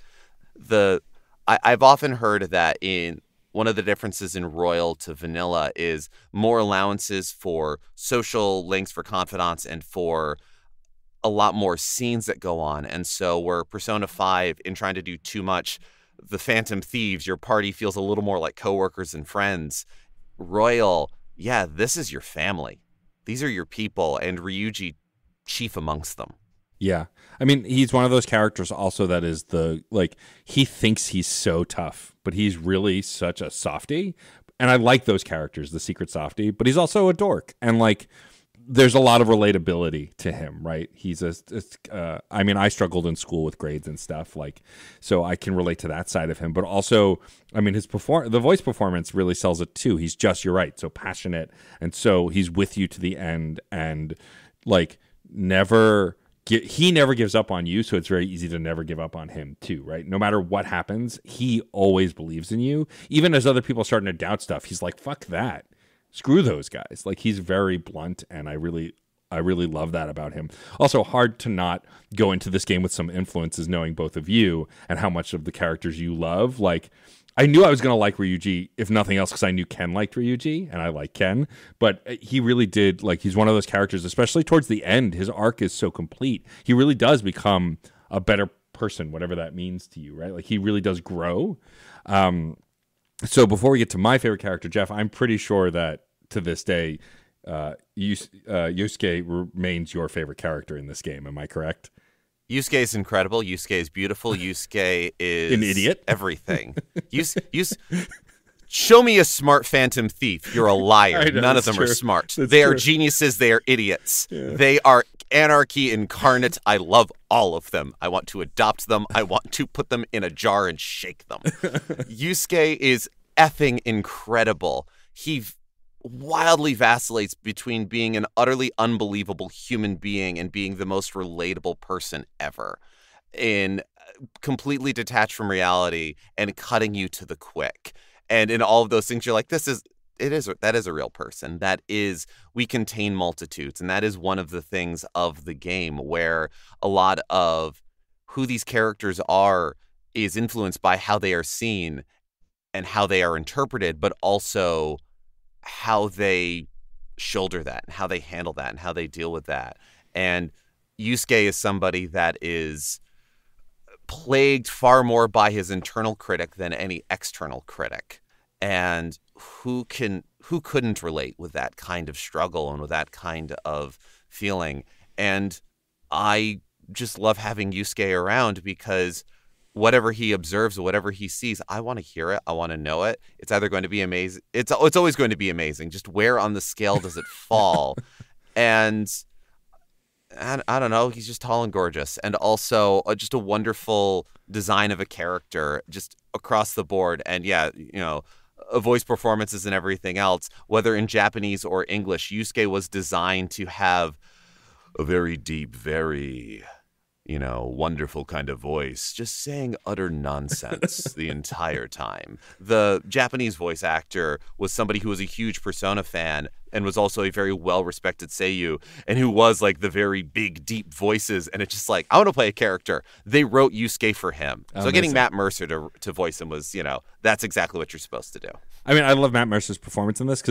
I've often heard that in one of the differences in Royal to Vanilla is more allowances for social links, for confidants, and for a lot more scenes that go on. And so where Persona 5, in trying to do too much, the Phantom Thieves, your party feels a little more like coworkers and friends. Royal, this is your family. These are your people, and Ryuji, chief amongst them. Yeah. I mean, he's one of those characters also that is he thinks he's so tough, but he's really such a softie. And I like those characters, the secret softie, but he's also a dork. And there's a lot of relatability to him, right? He's I struggled in school with grades and stuff, so I can relate to that side of him. But also, I mean, the voice performance really sells it too. He's just, you're right, so passionate. And so he's with you to the end, and he never gives up on you, so it's very easy to never give up on him too, right? No matter what happens, he always believes in you. Even as other people are starting to doubt stuff, he's like, fuck that. Screw those guys. He's very blunt, and I really love that about him. Also, hard to not go into this game with some influences, knowing both of you and how much of the characters you love. I knew I was going to like Ryuji, if nothing else, because I knew Ken liked Ryuji, and I like Ken. But he really did, he's one of those characters, especially towards the end, his arc is so complete. He really does become a better person, whatever that means to you, right? He really does grow. So before we get to my favorite character, Geoff, I'm pretty sure that to this day, Yosuke remains your favorite character in this game. Am I correct? Yusuke is incredible. Yusuke is beautiful. Yusuke is an idiot. Everything. Show me a smart Phantom Thief. You're a liar. Know, None of them true. Are smart. That's they true. Are geniuses. They are idiots. Yeah. They are anarchy incarnate. I love all of them. I want to adopt them. I want to put them in a jar and shake them. Yusuke is effing incredible. He wildly vacillates between being an utterly unbelievable human being and being the most relatable person ever, in completely detached from reality and cutting you to the quick. And in all of those things, you're like, that is a real person. We contain multitudes. And that is one of the things of the game, where a lot of who these characters are is influenced by how they are seen and how they are interpreted, but also how they shoulder that and how they handle that and how they deal with that. And Yusuke is somebody that is plagued far more by his internal critic than any external critic. And who couldn't relate with that kind of struggle and with that kind of feeling? And I just love having Yusuke around, because whatever he observes or whatever he sees, I want to hear it. I want to know it. It's either going to be amazing. It's always going to be amazing. Just where on the scale does it fall? And I don't know. He's just tall and gorgeous, and also just a wonderful design of a character, just across the board. And voice performances and everything else, whether in Japanese or English, Yusuke was designed to have a very deep, very wonderful kind of voice, just saying utter nonsense the entire time. The Japanese voice actor was somebody who was a huge Persona fan, and was also a very well-respected seiyuu, and who was like the very big, deep voices. And it's just like, I want to play a character. They wrote Yusuke for him. So getting Matt Mercer to voice him was, that's exactly what you're supposed to do. I mean, I love Matt Mercer's performance in this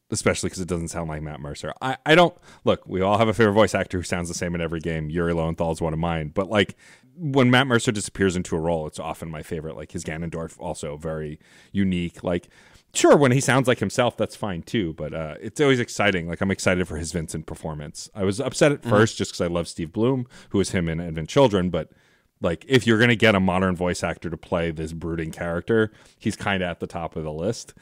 especially because it doesn't sound like Matt Mercer. I don't, look, we all have a favorite voice actor who sounds the same in every game. Yuri Lowenthal is one of mine. But like, when Matt Mercer disappears into a role, it's often my favorite. Like his Ganondorf, also very unique. Like, sure, when he sounds like himself, that's fine too. But it's always exciting. Like, I'm excited for his Vincent performance. I was upset at first just because I love Steve Bloom, who was him in Advent Children. But like, if you're going to get a modern voice actor to play this brooding character, he's kind of at the top of the list.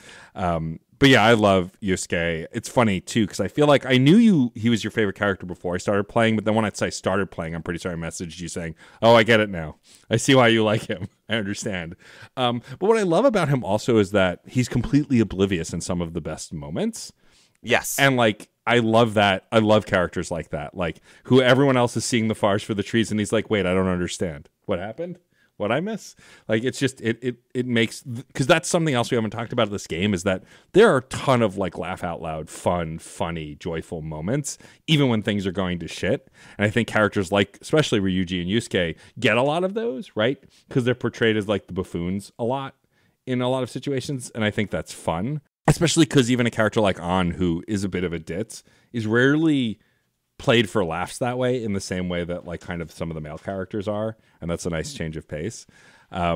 But yeah, I love Yusuke. It's funny too, because I feel like I knew he was your favorite character before I started playing, but then when I started playing, I'm pretty sure I messaged you saying, "Oh, I get it now. I see why you like him. I understand." But what I love about him also is that he's completely oblivious in some of the best moments. Yes. And like, I love that. I love characters like that, like who everyone else is seeing the forest for the trees, and he's like, "Wait, I don't understand. What happened? What I miss?" Like, it's just, it makes, because that's something else we haven't talked about in this game, is that there are a ton of like laugh out loud, fun, funny, joyful moments, even when things are going to shit. And I think characters like, especially Ryuji and Yusuke, get a lot of those, right? Because they're portrayed as like the buffoons a lot in a lot of situations. And I think that's fun, especially because even a character like An, who is a bit of a ditz, is rarely played for laughs that way, in the same way that like kind of some of the male characters are, and that's a nice change of pace. I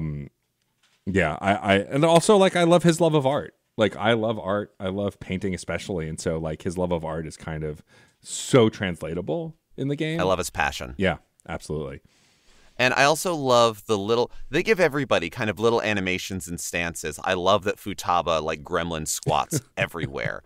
and also like, I love his love of art. Like, I love art, I love painting especially, and so like his love of art is kind of so translatable in the game. I love his passion. Yeah, absolutely. And I also love they give everybody kind of little animations and stances. I love that Futaba like gremlin squats everywhere.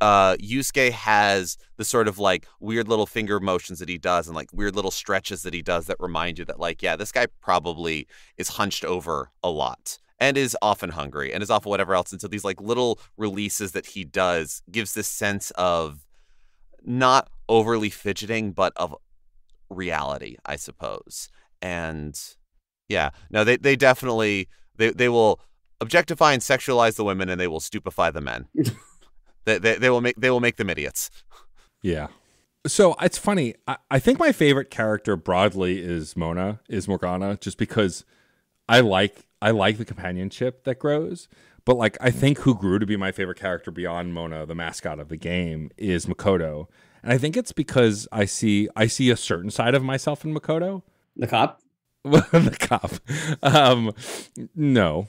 Yusuke has the sort of like weird little finger motions that he does, and like weird little stretches that he does that remind you that like, yeah, this guy probably is hunched over a lot and is often hungry and is often whatever else. And so these like little releases that he does gives this sense of not overly fidgeting, but of reality, I suppose. And yeah, no, they definitely, they will objectify and sexualize the women, and they will stupefy the men. They will make them idiots. Yeah. So it's funny. I think my favorite character broadly is Morgana, just because I like the companionship that grows. But like, I think who grew to be my favorite character beyond Mona, the mascot of the game, is Makoto. And I think it's because I see a certain side of myself in Makoto. The cop? The cop. No.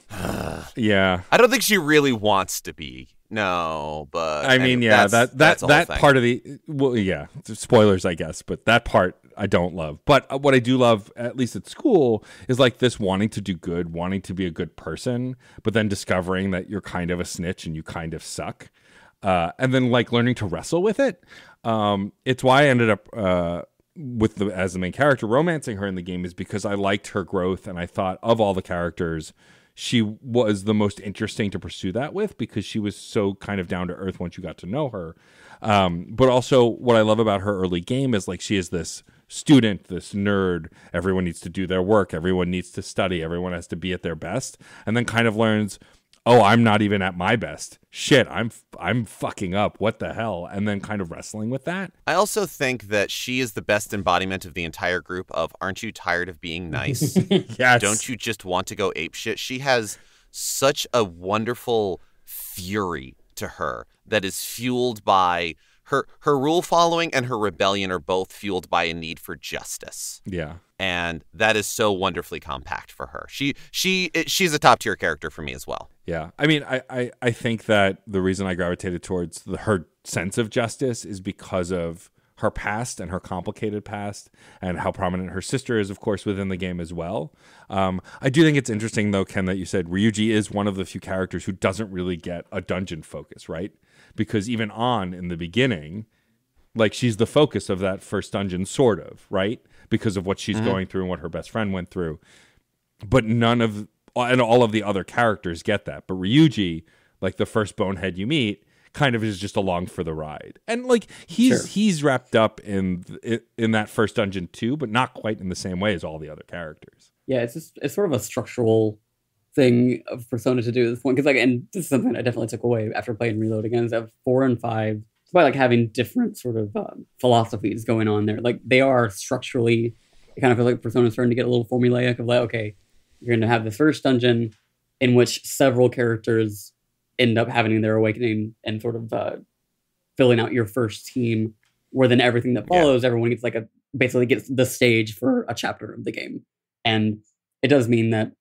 Yeah. I don't think she really wants to be. No, but I mean, yeah, that's that part of the, well, yeah, spoilers, I guess, but that part I don't love. But what I do love, at least at school, is like this wanting to do good, wanting to be a good person, but then discovering that you're kind of a snitch and you kind of suck, and then like learning to wrestle with it. It's why I ended up as the main character, romancing her in the game, is because I liked her growth, and I thought of all the characters, she was the most interesting to pursue that with, because she was so kind of down to earth once you got to know her. But also what I love about her early game is like, she is this student, this nerd. Everyone needs to do their work. Everyone needs to study. Everyone has to be at their best. And then kind of learns, oh, I'm not even at my best. Shit, I'm fucking up. What the hell? And then kind of wrestling with that. I also think that she is the best embodiment of the entire group of, aren't you tired of being nice? Yes. Don't you just want to go apeshit? She has such a wonderful fury to her that is fueled by her rule following, and her rebellion are both fueled by a need for justice. Yeah. And that is so wonderfully compact for her. She's a top tier character for me as well. Yeah. I mean, I think that the reason I gravitated towards her sense of justice is because of her past and her complicated past, and how prominent her sister is, of course, within the game as well. I do think it's interesting, though, Ken, that you said Ryuji is one of the few characters who doesn't really get a dungeon focus, right? Because even in the beginning, like, she's the focus of that first dungeon, sort of, right? Because of what she's going through and what her best friend went through. But all of the other characters get that. But Ryuji, like the first bonehead you meet, kind of is just along for the ride. And like, he's wrapped up in that first dungeon too, but not quite in the same way as all the other characters. Yeah, it's sort of a structural thing of Persona to do at this point, because like, and this is something I definitely took away after playing Reload again, is that 4 and 5, despite like having different sort of philosophies going on there, like they are structurally, it kind of feels like Persona's starting to get a little formulaic of like, okay, you're going to have this first dungeon in which several characters end up having their awakening and sort of filling out your first team, where then everything that follows, everyone gets like basically gets the stage for a chapter of the game. And it does mean that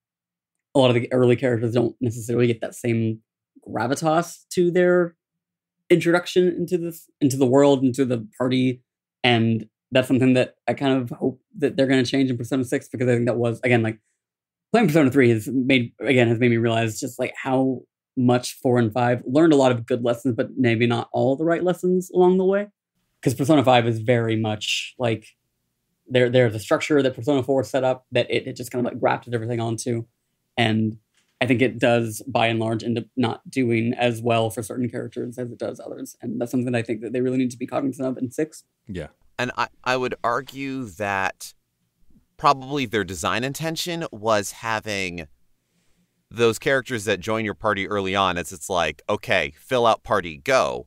a lot of the early characters don't necessarily get that same gravitas to their introduction into the world, into the party. And that's something that I kind of hope that they're going to change in Persona 6, because I think that was, again, like playing Persona 3 has made me realize just like how much 4 and 5 learned a lot of good lessons, but maybe not all the right lessons along the way. Because Persona 5 is very much like there's a structure that Persona 4 set up that it just kind of like grafted everything onto. And I think it does, by and large, end up not doing as well for certain characters as it does others. And that's something I think that they really need to be cognizant of in 6. Yeah. And I would argue that probably their design intention was having those characters that join your party early on, as it's like, okay, fill out party, go,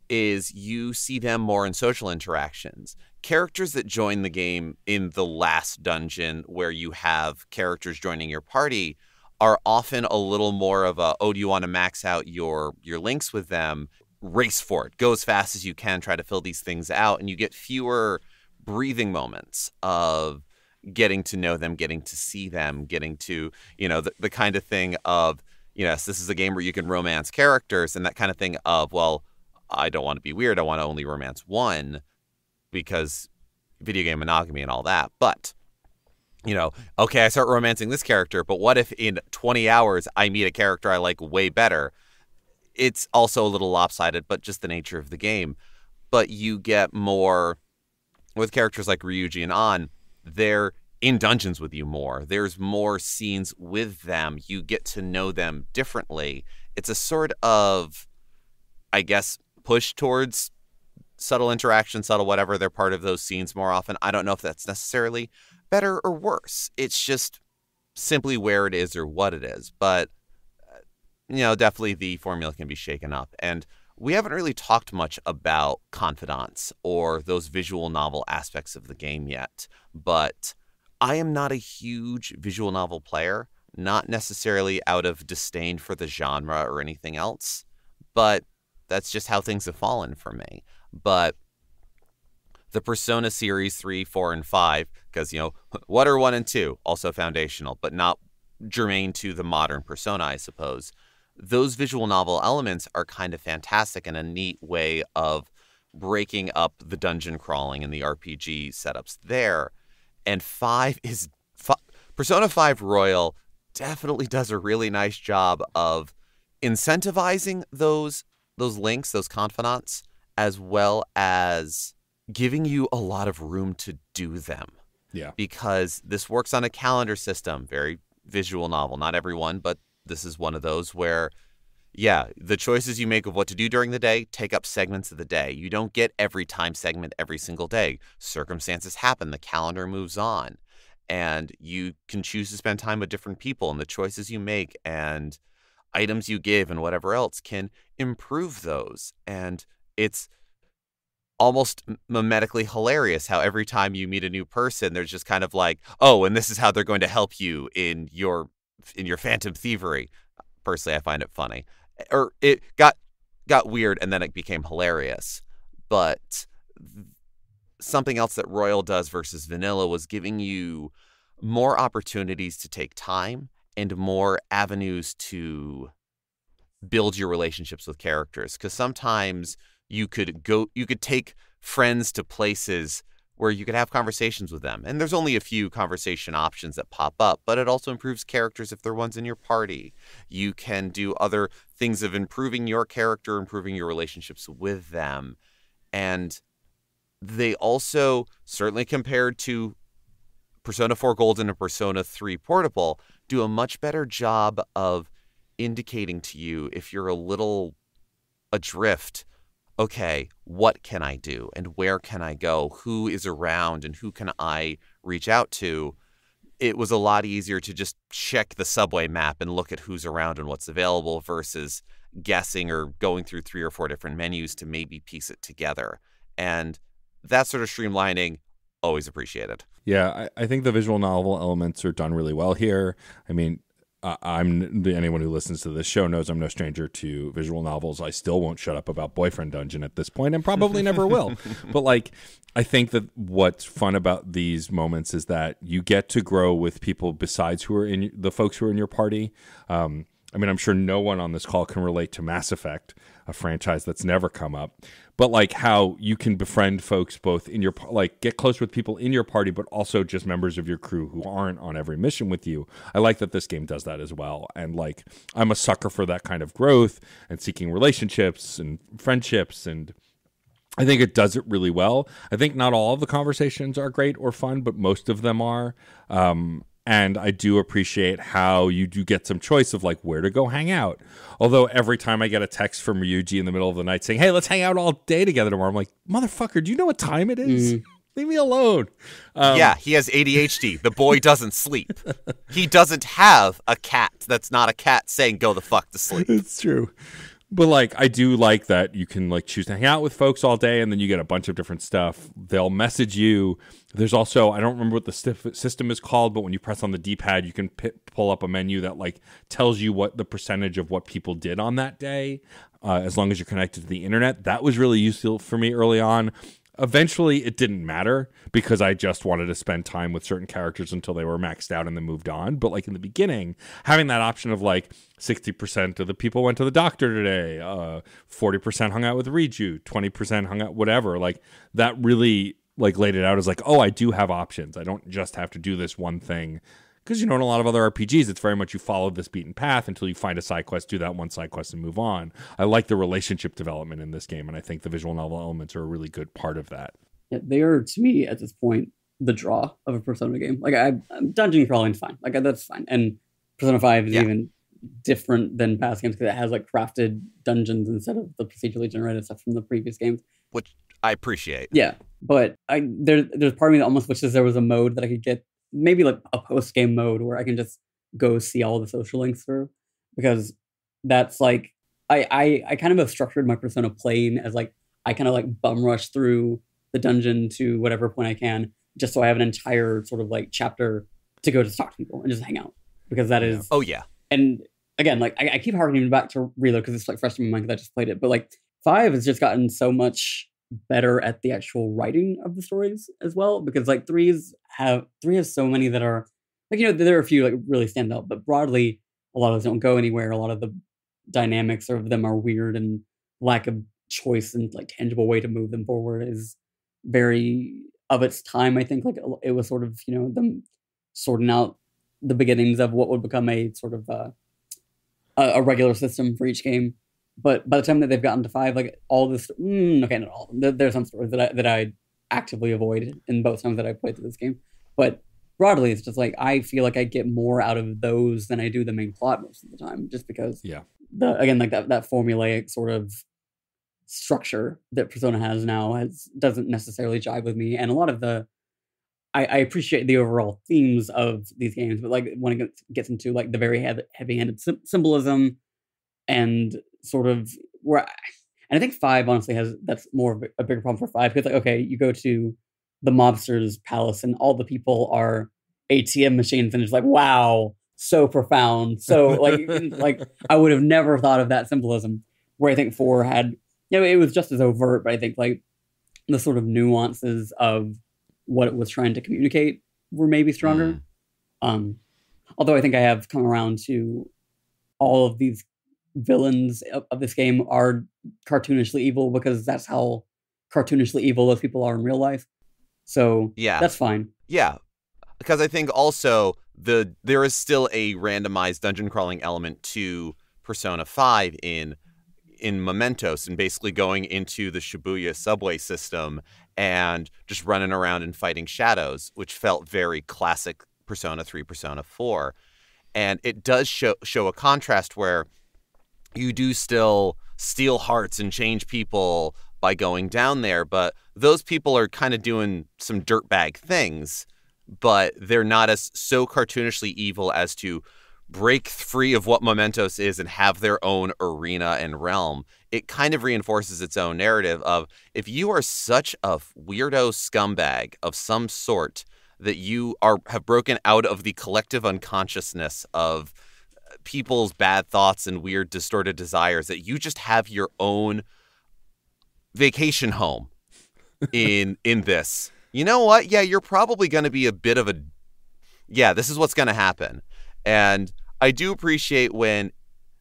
is you see them more in social interactions. Characters that join the game in the last dungeon, where you have characters joining your party, are often a little more of a, oh, do you want to max out your links with them? Race for it. Go as fast as you can. Try to fill these things out. And you get fewer breathing moments of getting to know them, getting to see them, getting to, the kind of thing of, yes, this is a game where you can romance characters, and that kind of thing of, well, I don't want to be weird. I want to only romance one, because video game monogamy and all that. But, okay, I start romancing this character, but what if in 20 hours I meet a character I like way better? It's also a little lopsided, but just the nature of the game. But you get more with characters like Ryuji and An. They're in dungeons with you more. There's more scenes with them. You get to know them differently. It's a sort of, I guess, push towards subtle interaction, subtle whatever. They're part of those scenes more often. I don't know if that's necessarily better or worse. It's just simply where it is or what it is. But, definitely the formula can be shaken up. And we haven't really talked much about confidants or those visual novel aspects of the game yet. But I am not a huge visual novel player, not necessarily out of disdain for the genre or anything else, but that's just how things have fallen for me. But the Persona series 3, 4, and 5, because, what are 1 and 2? Also foundational, but not germane to the modern Persona, I suppose. Those visual novel elements are kind of fantastic and a neat way of breaking up the dungeon crawling and the RPG setups there. And Persona 5 Royal definitely does a really nice job of incentivizing those links, those confidants, as well as giving you a lot of room to do them. Yeah. Because this works on a calendar system, very visual novel. Not everyone, but this is one of those where, the choices you make of what to do during the day take up segments of the day. You don't get every time segment every single day. Circumstances happen. The calendar moves on. And you can choose to spend time with different people, and the choices you make and items you give and whatever else can improve those. And it's almost mimetically hilarious how every time you meet a new person, there's just kind of like, oh, and this is how they're going to help you in your phantom thievery. Personally, I find it funny. Or it got weird and then it became hilarious. But something else that Royal does versus Vanilla was giving you more opportunities to take time and more avenues to build your relationships with characters. Because sometimes you could take friends to places where you could have conversations with them. And there's only a few conversation options that pop up, but it also improves characters if they're ones in your party. You can do other things of improving your character, improving your relationships with them. And they also, certainly compared to Persona 4 Golden and Persona 3 Portable, do a much better job of indicating to you if you're a little adrift, okay, what can I do and where can I go? Who is around and who can I reach out to? it was a lot easier to just check the subway map and look at who's around and what's available versus guessing or going through 3 or 4 different menus to maybe piece it together. And that sort of streamlining, always appreciated. Yeah, I think the visual novel elements are done really well here. I mean, anyone who listens to this show knows I'm no stranger to visual novels. I still won't shut up about Boyfriend Dungeon at this point, and probably never will. But like, I think that what's fun about these moments is that you get to grow with people besides who are in the folks who are in your party. I mean, I'm sure no one on this call can relate to Mass Effect, a franchise that's never come up. But like how you can befriend folks both in your, like get close with people in your party, but also just members of your crew who aren't on every mission with you. I like that this game does that as well. And like, I'm a sucker for that kind of growth and seeking relationships and friendships. And I think it does it really well. I think not all of the conversations are great or fun, but most of them are. And I do appreciate how you do get some choice of like where to go hang out. Although every time I get a text from Ryuji in the middle of the night saying, hey, let's hang out all day together tomorrow, I'm like, motherfucker, do you know what time it is? Leave me alone. Yeah, he has ADHD. The boy doesn't sleep. He doesn't have a cat that's not a cat saying go the fuck to sleep. It's true. But like, I do like that you can like choose to hang out with folks all day, and then you get a bunch of different stuff. They'll message you. There's also, I don't remember what the system is called, but when you press on the D-pad, you can pull up a menu that like tells you what the percentage of what people did on that day, as long as you're connected to the internet. That was really useful for me early on. Eventually, it didn't matter because I just wanted to spend time with certain characters until they were maxed out and then moved on. But like in the beginning, having that option of like 60% of the people went to the doctor today, 40% hung out with Riju, 20% hung out, whatever. Like that really like laid it out as like, oh, I do have options. I don't just have to do this one thing. Because, you know, in a lot of other RPGs, it's very much you follow this beaten path until you find a side quest, do that one side quest, and move on. I like the relationship development in this game, and I think the visual novel elements are a really good part of that. Yeah, they are, to me, at this point, the draw of a Persona game. Like, dungeon crawling is fine. Like, that's fine. And Persona 5 is even different than past games because it has, like, crafted dungeons instead of the procedurally generated stuff from the previous games. Which I appreciate. Yeah, but there's part of me that almost wishes there was a mode that I could get, maybe like a post-game mode where I can just go see all the social links through, because that's like I kind of have structured my Persona playing as like I kind of like bum rush through the dungeon to whatever point I can just so I have an entire sort of like chapter to go to talk to people and just hang out, because that is and again, like I keep harkening back to Reload because it's like fresh in my mind because I just played it, but like 5 has just gotten so much better at the actual writing of the stories as well, because like 3 has so many that are like, you know, there are a few like really stand out, but broadly a lot of those don't go anywhere. A lot of the dynamics of them are weird, and lack of choice and like tangible way to move them forward is very of its time. I think like it was sort of, you know, them sorting out the beginnings of what would become a sort of a regular system for each game. But by the time that they've gotten to 5, like all this, okay, not all. There's some stories that I actively avoid in both times that I played through this game. But broadly, it's just like I feel like I get more out of those than I do the main plot most of the time, just because again, like that formulaic sort of structure that Persona has now doesn't necessarily jive with me. And a lot of I appreciate the overall themes of these games, but like when it gets into like the very heavy-handed symbolism and sort of and I think 5 honestly that's more of a bigger problem for 5, because like, okay, you go to the mobster's palace and all the people are ATM machines, and it's like, wow, so profound. So like I would have never thought of that symbolism, where I think 4 had, you know, it was just as overt, but I think like the sort of nuances of what it was trying to communicate were maybe stronger. Although I think I have come around to all of these villains of this game are cartoonishly evil, because that's how cartoonishly evil those people are in real life. So that's fine. Yeah, because I think also there is still a randomized dungeon crawling element to Persona 5 in Mementos, and basically going into the Shibuya subway system and just running around and fighting shadows, which felt very classic Persona 3, Persona 4. And it does show a contrast where you do still steal hearts and change people by going down there, but those people are kind of doing some dirtbag things but they're not as so cartoonishly evil as to break free of what Mementos is and have their own arena and realm. It kind of reinforces its own narrative of, if you are such a weirdo scumbag of some sort that you have broken out of the collective unconsciousness of people's bad thoughts and weird distorted desires, that you just have your own vacation home in this, you know what? Yeah, you're probably going to be a bit of a, yeah, this is what's going to happen. And I do appreciate when,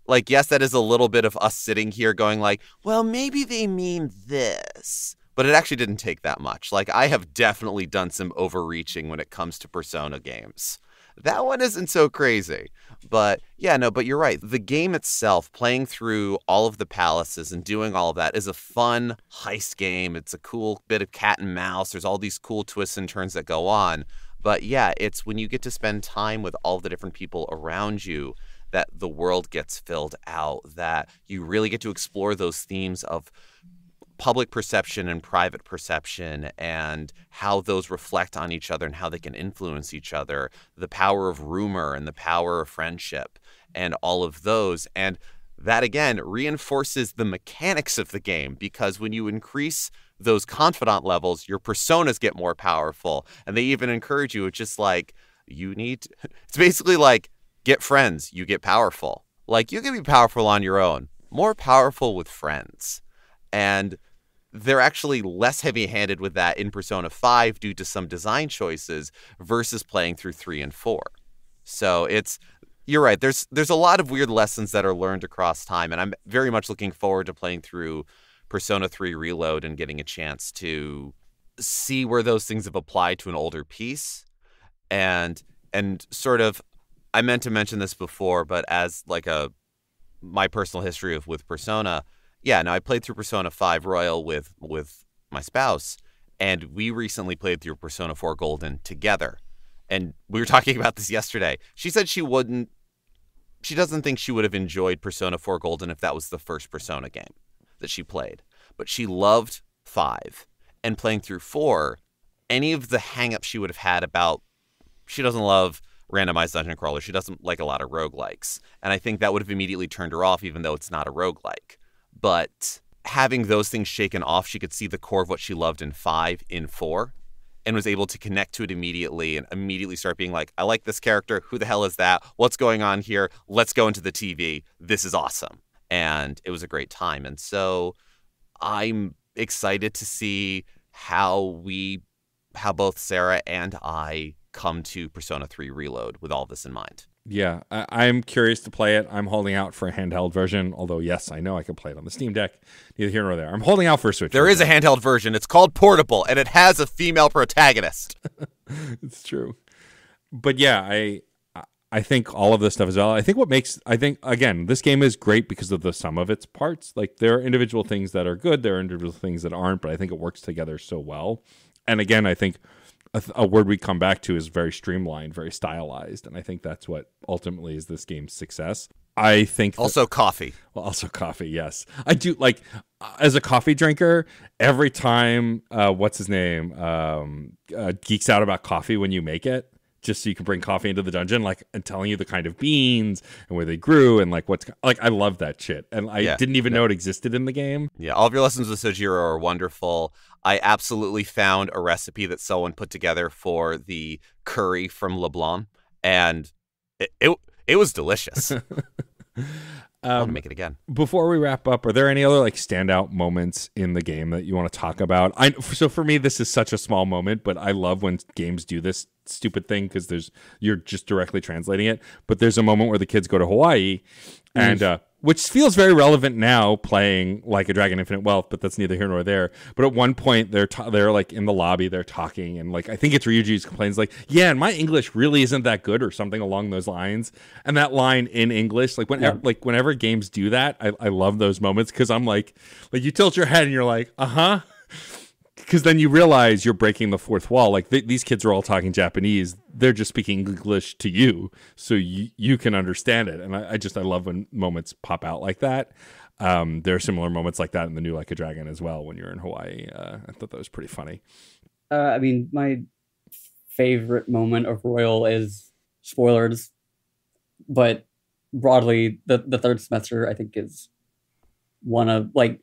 like, yes, that is a little bit of us sitting here going like, well, maybe they mean this, but it actually didn't take that much. Like, I have definitely done some overreaching when it comes to Persona games. That one isn't so crazy. But yeah, no, but you're right. The game itself, playing through all of the palaces and doing all of that, is a fun heist game. It's a cool bit of cat and mouse. There's all these cool twists and turns that go on. But yeah, it's when you get to spend time with all the different people around you that the world gets filled out, that you really get to explore those themes of public perception and private perception and how those reflect on each other and how they can influence each other, the power of rumor and the power of friendship and all of those. And that, again, reinforces the mechanics of the game, because when you increase those confidant levels, your personas get more powerful. And they even encourage you. It's just like, it's basically like, get friends, you get powerful. Like, you can be powerful on your own, more powerful with friends. And they're actually less heavy-handed with that in Persona 5 due to some design choices versus playing through 3 and 4. So you're right. There's a lot of weird lessons that are learned across time, and I'm very much looking forward to playing through Persona 3 Reload and getting a chance to see where those things have applied to an older piece. And sort of, I meant to mention this before, but as like my personal history with Persona, yeah, no, I played through Persona 5 Royal with my spouse, and we recently played through Persona 4 Golden together. And we were talking about this yesterday. She said she doesn't think she would have enjoyed Persona 4 Golden if that was the first Persona game that she played. But she loved 5. And playing through 4, any of the hang-ups she would have had about, she doesn't love randomized dungeon crawler, she doesn't like a lot of roguelikes. And I think that would have immediately turned her off, even though it's not a roguelike. But having those things shaken off, she could see the core of what she loved in 5 in 4 and was able to connect to it immediately and immediately start being like, I like this character. Who the hell is that? What's going on here? Let's go into the TV. This is awesome. And it was a great time. And so I'm excited to see how both Sarah and I come to Persona 3 Reload with all this in mind. Yeah, I'm curious to play it. I'm holding out for a handheld version, although, yes, I know I can play it on the Steam Deck. Neither here nor there. I'm holding out for a Switch There version. is a handheld version. It's called Portable, and it has a female protagonist. It's true. But yeah, I think all of this stuff as well. I think again, this game is great because of the sum of its parts. Like, there are individual things that are good, there are individual things that aren't, but I think it works together so well. And again, I think a word we come back to is very streamlined, very stylized, and I think that's what ultimately is this game's success. I think also coffee. Well, also coffee, yes. I do, like, as a coffee drinker, every time what's his name geeks out about coffee when you make it, just so you can bring coffee into the dungeon, like, and telling you the kind of beans and where they grew and like what's like, I love that shit, and I didn't even know it existed in the game. Yeah, all of your lessons with Sojiro are wonderful. I absolutely found a recipe that someone put together for the curry from LeBlanc, and it was delicious. I want to make it again. Before we wrap up, are there any other like standout moments in the game that you want to talk about? So for me, this is such a small moment, but I love when games do this stupid thing because you're just directly translating it. But there's a moment where the kids go to Hawaii, and which feels very relevant now playing Like a Dragon Infinite Wealth, but that's neither here nor there. But at one point they're like in the lobby, they're talking, and like I think it's Ryuji's complains like, yeah, and my English really isn't that good or something along those lines. And that line in English, like whenever games do that, I love those moments because I'm like you tilt your head and you're like, uh-huh. Because then you realize you're breaking the fourth wall. Like these kids are all talking Japanese. They're just speaking English to you, so you can understand it. And I love when moments pop out like that. There are similar moments like that in the new Like a Dragon as well when you're in Hawaii. I thought that was pretty funny. I mean, my favorite moment of Royal is spoilers, but broadly, the third semester I think is one of like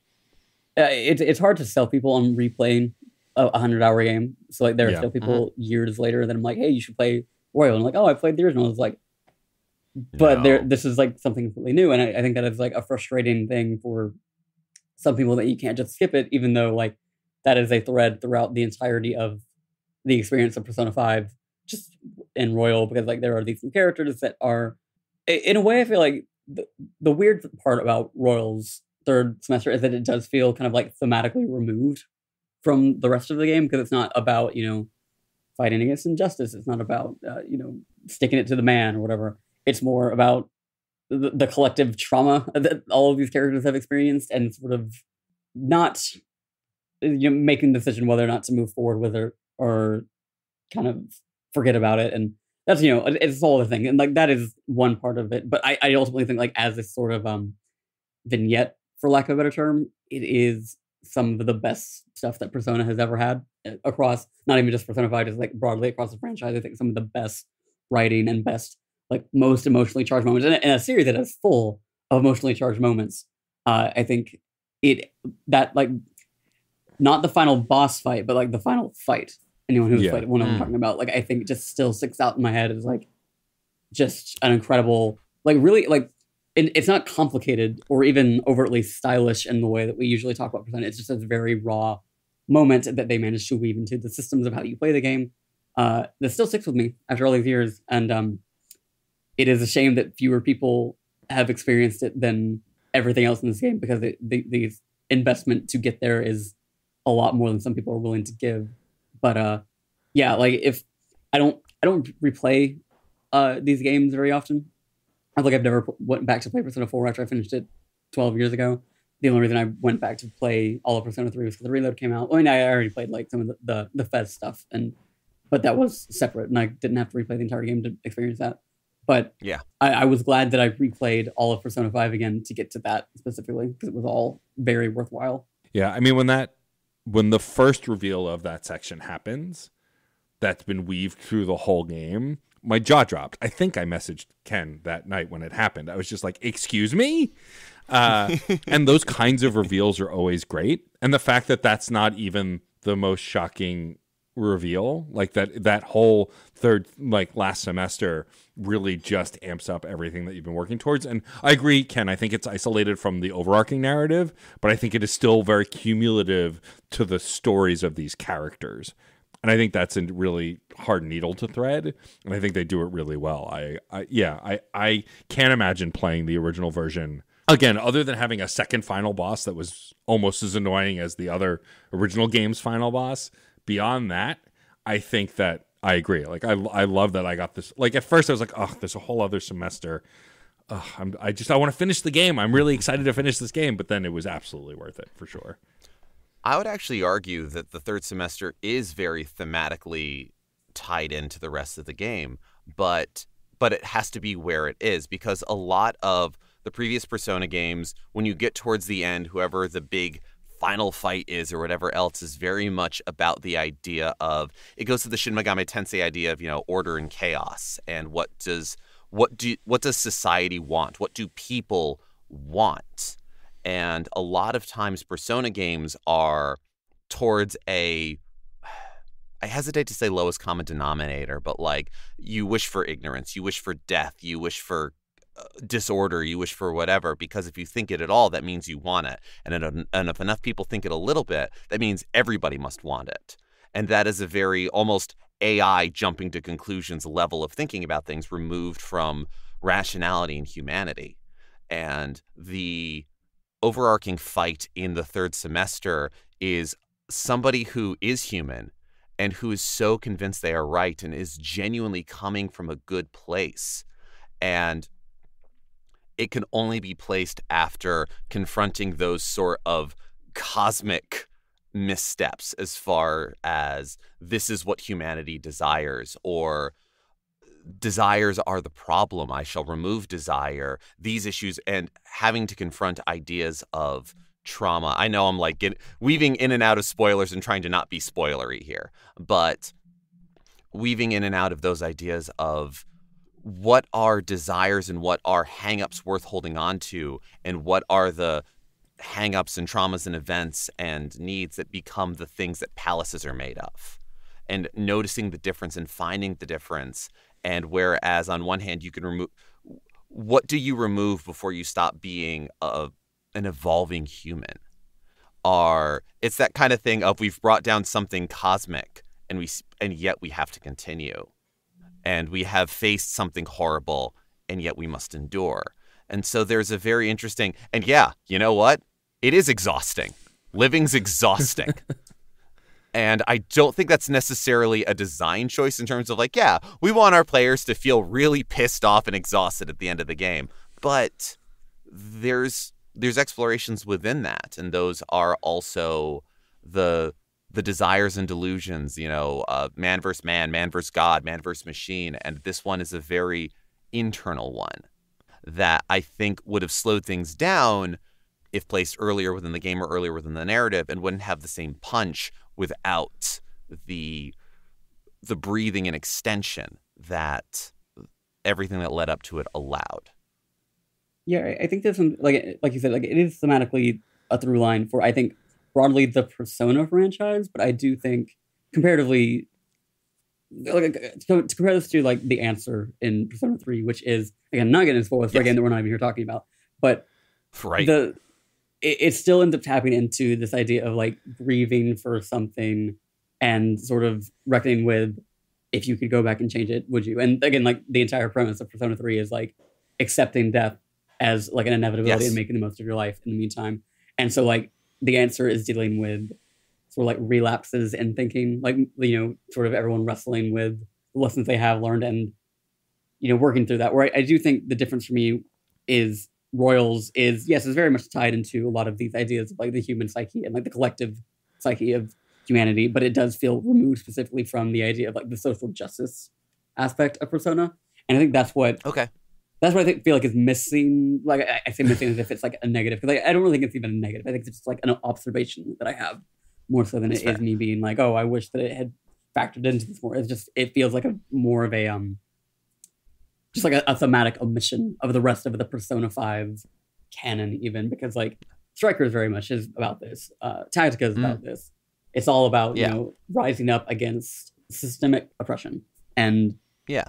it's hard to sell people on replaying a 100-hour game. So like there are still people years later that I'm like, hey, you should play Royal, and like, oh, I played the original. It's like, but this is like something completely new, and I think that is like a frustrating thing for some people that you can't just skip it, even though like that is a thread throughout the entirety of the experience of Persona 5, just in Royal, because like there are these new characters that are, in a way, I feel like the weird part about Royal's third semester is that it does feel kind of like thematically removed from the rest of the game, because it's not about, you know, fighting against injustice. It's not about, you know, sticking it to the man or whatever. It's more about the collective trauma that all of these characters have experienced, and sort of not, you know, making the decision whether or not to move forward with it or kind of forget about it. And that's, you know, it's a whole other thing. And like that is one part of it. But I ultimately think like as this sort of vignette, for lack of a better term, it is some of the best stuff that Persona has ever had across, not even just Persona 5, just like broadly across the franchise. I think some of the best writing and best, like most emotionally charged moments in a series that is full of emotionally charged moments. I think that like not the final boss fight, but like the final fight. Anyone who's played it will know what I'm talking about. Like I think it just still sticks out in my head as like just an incredible, like really like it's not complicated or even overtly stylish in the way that we usually talk about Persona. It's just a very raw moment that they managed to weave into the systems of how you play the game. That still sticks with me after all these years, and it is a shame that fewer people have experienced it than everything else in this game, because the investment to get there is a lot more than some people are willing to give. But yeah, like if I don't replay these games very often. I've never went back to play Persona 4 after I finished it 12 years ago. The only reason I went back to play all of Persona 3 was because the Reload came out. I mean, I already played like some of the Fez stuff, but that was separate, and I didn't have to replay the entire game to experience that. But yeah, I was glad that I replayed all of Persona 5 again to get to that specifically, because it was all very worthwhile. Yeah, I mean, when the first reveal of that section happens, that's been weaved through the whole game, my jaw dropped. I think I messaged Ken that night when it happened. I was just like, excuse me? And those kinds of reveals are always great. And the fact that that's not even the most shocking reveal, like that whole third, like last semester, really just amps up everything that you've been working towards. And I agree, Ken, I think it's isolated from the overarching narrative, but I think it is still very cumulative to the stories of these characters. And I think that's a really hard needle to thread, and I think they do it really well. I can't imagine playing the original version again, other than having a second final boss that was almost as annoying as the other original game's final boss. Beyond that, I think that I agree. Like I love that I got this. Like at first I was like, oh, there's a whole other semester. I want to finish the game. I'm really excited to finish this game, but then it was absolutely worth it for sure. I would actually argue that the third semester is very thematically tied into the rest of the game, but it has to be where it is, because a lot of the previous Persona games, when you get towards the end, whoever the big final fight is or whatever else is very much about the idea of, it goes to the Shin Megami Tensei idea of, you know, order and chaos, and what does society want? What do people want? And a lot of times Persona games are towards I hesitate to say lowest common denominator, but like you wish for ignorance, you wish for death, you wish for disorder, you wish for whatever, because if you think it at all, that means you want it. And if enough people think it a little bit, that means everybody must want it. And that is a very almost AI jumping to conclusions level of thinking about things, removed from rationality and humanity. And the overarching fight in the third semester is somebody who is human and who is so convinced they are right and is genuinely coming from a good place. And it can only be placed after confronting those sort of cosmic missteps, as far as this is what humanity desires, or desires are the problem, I shall remove desire, these issues, and having to confront ideas of trauma. I know I'm like weaving in and out of spoilers and trying to not be spoilery here, but weaving in and out of those ideas of what are desires and what are hang-ups worth holding on to, and what are the hang-ups and traumas and events and needs that become the things that palaces are made of. And noticing the difference and finding the difference. And whereas on one hand you can remove, what do you remove before you stop being an evolving human? It's that kind of thing of we've brought down something cosmic and yet we have to continue. And we have faced something horrible and yet we must endure. And so there's a very interesting, and yeah, you know what? It is exhausting. Living's exhausting. And I don't think that's necessarily a design choice in terms of like, yeah, we want our players to feel really pissed off and exhausted at the end of the game. But there's explorations within that. And those are also the desires and delusions, man versus man, man versus God, man versus machine. And this one is a very internal one that I think would have slowed things down if placed earlier within the game or earlier within the narrative, and wouldn't have the same punch without the breathing and extension that everything that led up to it allowed. Yeah, I think there's some, like you said, like it is thematically a through line for, I think, broadly the Persona franchise, but I do think comparatively, to compare this to like the answer in Persona 3, which is, again, not getting into spoilers for a game that we're not even here talking about, but right. It still ends up tapping into this idea of like grieving for something and sort of reckoning with, if you could go back and change it, would you? And again, like the entire premise of Persona 3 is like accepting death as like an inevitability and making the most of your life in the meantime. And so like the answer is dealing with sort of like relapses and thinking, like, sort of everyone wrestling with the lessons they have learned and, working through that. Where I do think the difference for me is Royals is very much tied into a lot of these ideas of like the human psyche and like the collective psyche of humanity, but it does feel removed specifically from the idea of like the social justice aspect of Persona. And I think that's what I feel like is missing. Like I say missing as if it's like a negative, because I don't really think it's even a negative. I think it's just like an observation that I have more so than it is me being like, oh, I wish that it had factored into this more. It feels like more of a just like a thematic omission of the rest of the Persona 5 canon, even, because like Strikers very much is about this. Tactica is about this. It's all about rising up against systemic oppression, and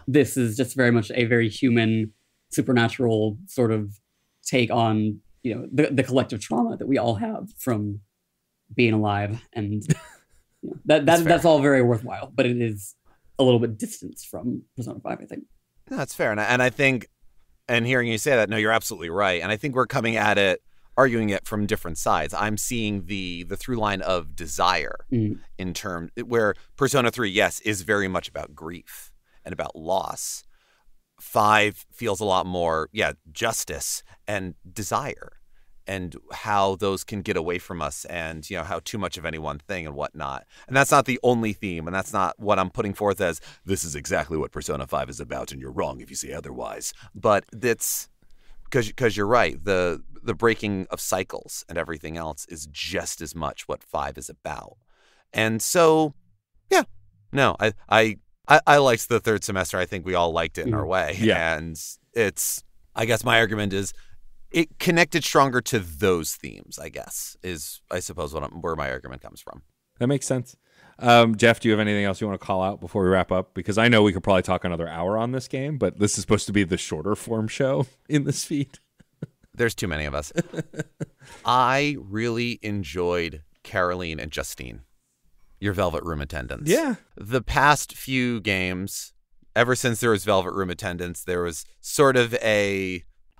this is just very much a very human, supernatural sort of take on the collective trauma that we all have from being alive, and that's all very worthwhile. But it is a little bit distanced from Persona 5, I think. No, that's fair. And I think, and hearing you say that, no, you're absolutely right. And I think we're coming at it, arguing it from different sides. I'm seeing the through line of desire in terms where Persona 3, yes, is very much about grief and about loss. 5 feels a lot more, justice and desire, and how those can get away from us, and how too much of any one thing and whatnot. And that's not the only theme, and that's not what I'm putting forth as this is exactly what Persona 5 is about, and you're wrong if you say otherwise. But it's because you're right, the breaking of cycles and everything else is just as much what 5 is about. And so I liked the third semester. I think we all liked it in our way. And it's, I guess my argument is, it connected stronger to those themes, I guess, is, I suppose, where my argument comes from. That makes sense. Geoff, do you have anything else you want to call out before we wrap up? Because I know we could probably talk another hour on this game, but this is supposed to be the shorter form show in this feed. There's too many of us. I really enjoyed Caroline and Justine, your Velvet Room attendants. Yeah. The past few games, ever since there was Velvet Room attendants, there was sort of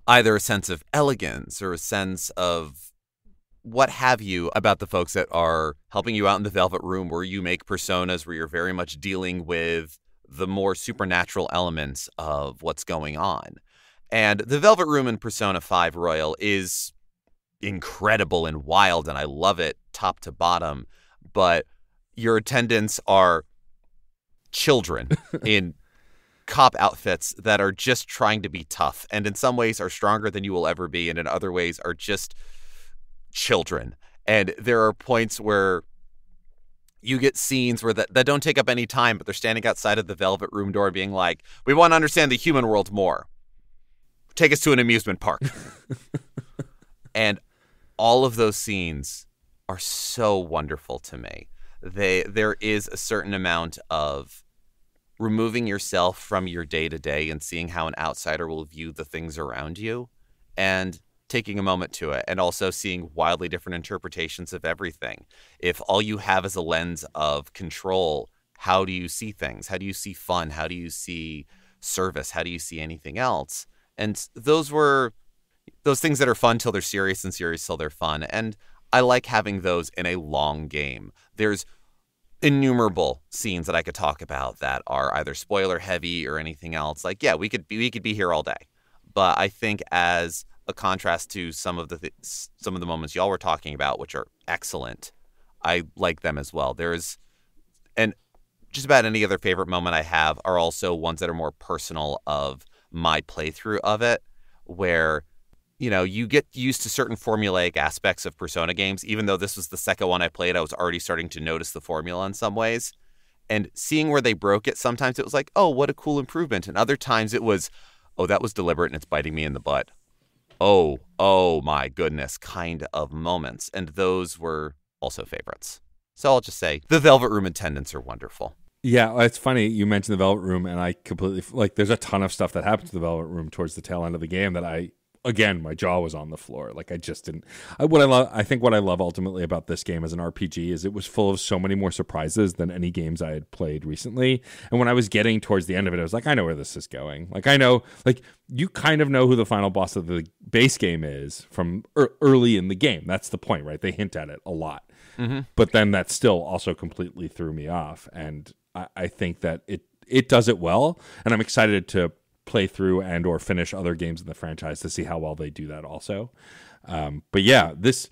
either a sense of elegance or a sense of what have you about the folks that are helping you out in the Velvet Room, where you make personas where you're very much dealing with the more supernatural elements of what's going on. And the Velvet Room in Persona 5 Royal is incredible and wild, and I love it top to bottom. But your attendants are children in cop outfits that are just trying to be tough, and in some ways are stronger than you will ever be, and in other ways are just children. And there are points where You get scenes where that don't take up any time, but they're standing outside of the Velvet Room door being like, we want to understand the human world more. Take us to an amusement park. And all of those scenes are so wonderful to me. There is a certain amount of removing yourself from your day-to-day and seeing how an outsider will view the things around you and taking a moment to it, and also seeing wildly different interpretations of everything. If all you have is a lens of control, how do you see things? How do you see fun? How do you see service? How do you see anything else? And those were those things that are fun till they're serious and serious till they're fun. And I like having those in a long game. There's innumerable scenes that I could talk about that are either spoiler heavy or anything else. Like, yeah, we could be here all day. But I think as a contrast to some of the moments y'all were talking about, which are excellent, I like them as well. And just about any other favorite moment I have are also ones that are more personal of my playthrough of it, where, you know, you get used to certain formulaic aspects of Persona games. Even though this was the second one I played, I was already starting to notice the formula in some ways. And seeing where they broke it, sometimes it was like, oh, what a cool improvement. And other times it was, oh, that was deliberate and it's biting me in the butt. Oh my goodness, kind of moments. And those were also favorites. So I'll just say the Velvet Room attendants are wonderful. Yeah, it's funny you mentioned the Velvet Room, and I completely, like, there's a ton of stuff that happened to the Velvet Room towards the tail end of the game that again, my jaw was on the floor. Like, I just didn't. I think what I love ultimately about this game as an RPG is it was full of so many more surprises than any games I had played recently. And when I was getting towards the end of it, I was like, I know where this is going. Like, I know, like, you kind of know who the final boss of the base game is from early in the game. That's the point, right? They hint at it a lot. Mm-hmm. But then that still also completely threw me off. And I think that it does it well. And I'm excited to play through and or finish other games in the franchise to see how well they do that also. But yeah, this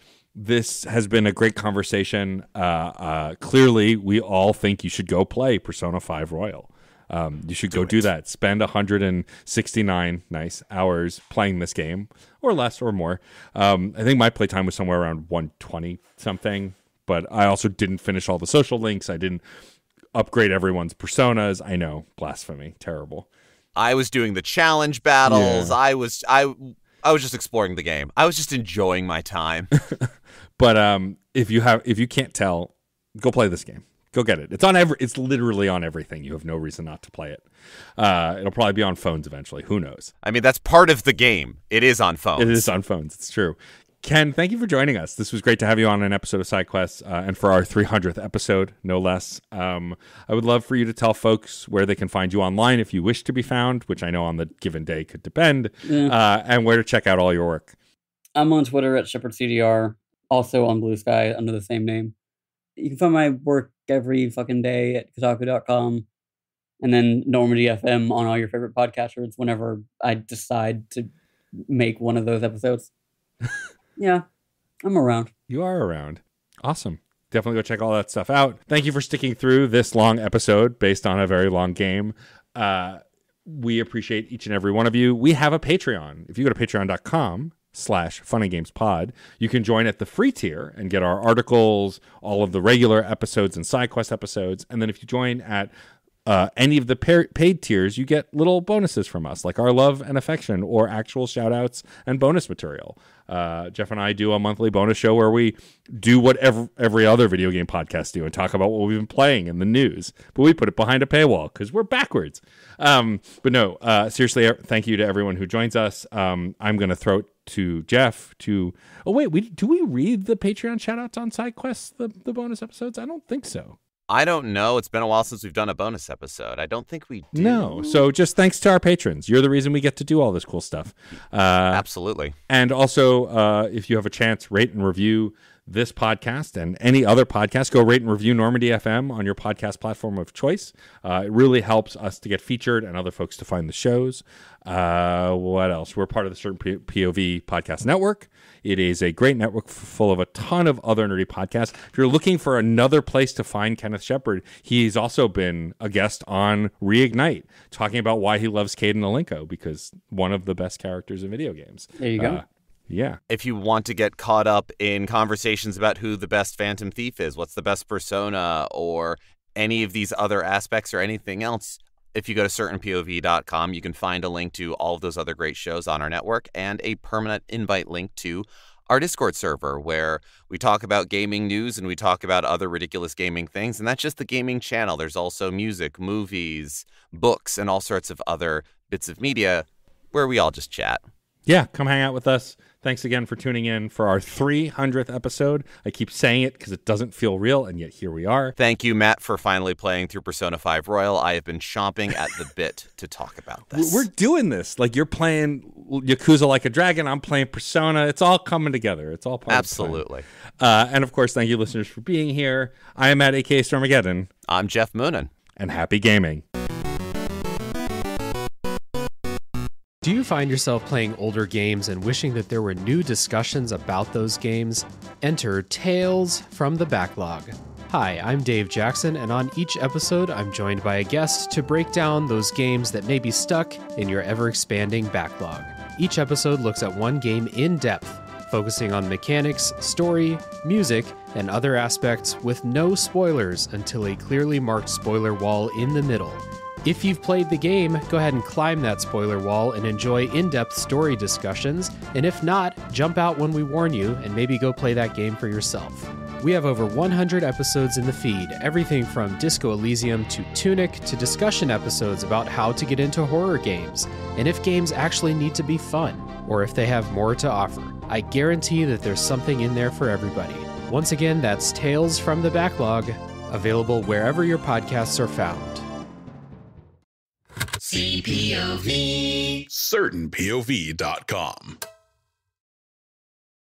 has been a great conversation. Clearly, we all think you should go play Persona 5 Royal. You should go do that. Spend 169 nice hours playing this game, or less or more. I think my playtime was somewhere around 120 something, but I also didn't finish all the social links. I didn't upgrade everyone's personas. I know, blasphemy, terrible. I was doing the challenge battles. Yeah. I was just exploring the game. I was just enjoying my time. But if you can't tell, go play this game. Go get it. It's literally on everything. You have no reason not to play it. It'll probably be on phones eventually. Who knows? I mean, that's part of the game. It is on phones. It is on phones. It's true. Ken, thank you for joining us. This was great to have you on an episode of SideQuest, and for our 300th episode, no less. I would love for you to tell folks where they can find you online if you wish to be found, which I know on the given day could depend, and where to check out all your work. I'm on Twitter at ShepardCDR, also on Blue Sky under the same name. You can find my work every fucking day at Kotaku.com, and then Normandy FM on all your favorite podcasters whenever I decide to make one of those episodes. Yeah, I'm around. You are around. Awesome. Definitely go check all that stuff out. Thank you for sticking through this long episode based on a very long game. We appreciate each and every one of you. We have a Patreon. If you go to patreon.com/funandgamespod, you can join at the free tier and get our articles, all of the regular episodes and SideQuest episodes. And then if you join at any of the paid tiers, you get little bonuses from us, like our love and affection or actual shout outs and bonus material. Geoff and I do a monthly bonus show where we do what every other video game podcast do and talk about what we've been playing in the news, but we put it behind a paywall because we're backwards. But no, seriously, thank you to everyone who joins us. I'm going to throw it to Geoff do we read the Patreon shout outs on SideQuest, the bonus episodes? I don't think so. I don't know. It's been a while since we've done a bonus episode. I don't think we do. No. So just thanks to our patrons. You're the reason we get to do all this cool stuff. Absolutely. And also, if you have a chance, rate and review this podcast and any other podcast. Go rate and review Normandy FM on your podcast platform of choice. It really helps us to get featured and other folks to find the shows. What else? We're part of the Certain POV Podcast Network. It is a great network full of a ton of other nerdy podcasts. If you're looking for another place to find Kenneth Shepard, he's also been a guest on Reignite, talking about why he loves Caden Alenko, because one of the best characters in video games. There you go. Yeah. If you want to get caught up in conversations about who the best Phantom Thief is, what's the best Persona, or any of these other aspects or anything else, if you go to certainpov.com, you can find a link to all of those other great shows on our network and a permanent invite link to our Discord server, where we talk about gaming news and we talk about other ridiculous gaming things. And that's just the gaming channel. There's also music, movies, books, and all sorts of other bits of media where we all just chat. Yeah, come hang out with us. Thanks again for tuning in for our 300th episode. I keep saying it because it doesn't feel real, and yet here we are. Thank you, Matt, for finally playing through Persona 5 Royal. I have been chomping at the bit to talk about this. We're doing this. Like, you're playing Yakuza Like a Dragon. I'm playing Persona. It's all coming together. It's all part Absolutely. of the plan. And, of course, thank you, listeners, for being here. I am Matt, a.k.a. Stormageddon. I'm Geoff Moonen. And happy gaming. Do you find yourself playing older games and wishing that there were new discussions about those games? Enter Tales from the Backlog. Hi, I'm Dave Jackson, and on each episode, I'm joined by a guest to break down those games that may be stuck in your ever-expanding backlog. Each episode looks at one game in depth, focusing on mechanics, story, music, and other aspects with no spoilers until a clearly marked spoiler wall in the middle. If you've played the game, go ahead and climb that spoiler wall and enjoy in-depth story discussions, and if not, jump out when we warn you and maybe go play that game for yourself. We have over 100 episodes in the feed, everything from Disco Elysium to Tunic to discussion episodes about how to get into horror games, and if games actually need to be fun, or if they have more to offer. I guarantee that there's something in there for everybody. Once again, that's Tales from the Backlog, available wherever your podcasts are found. CPOV. CertainPOV.com.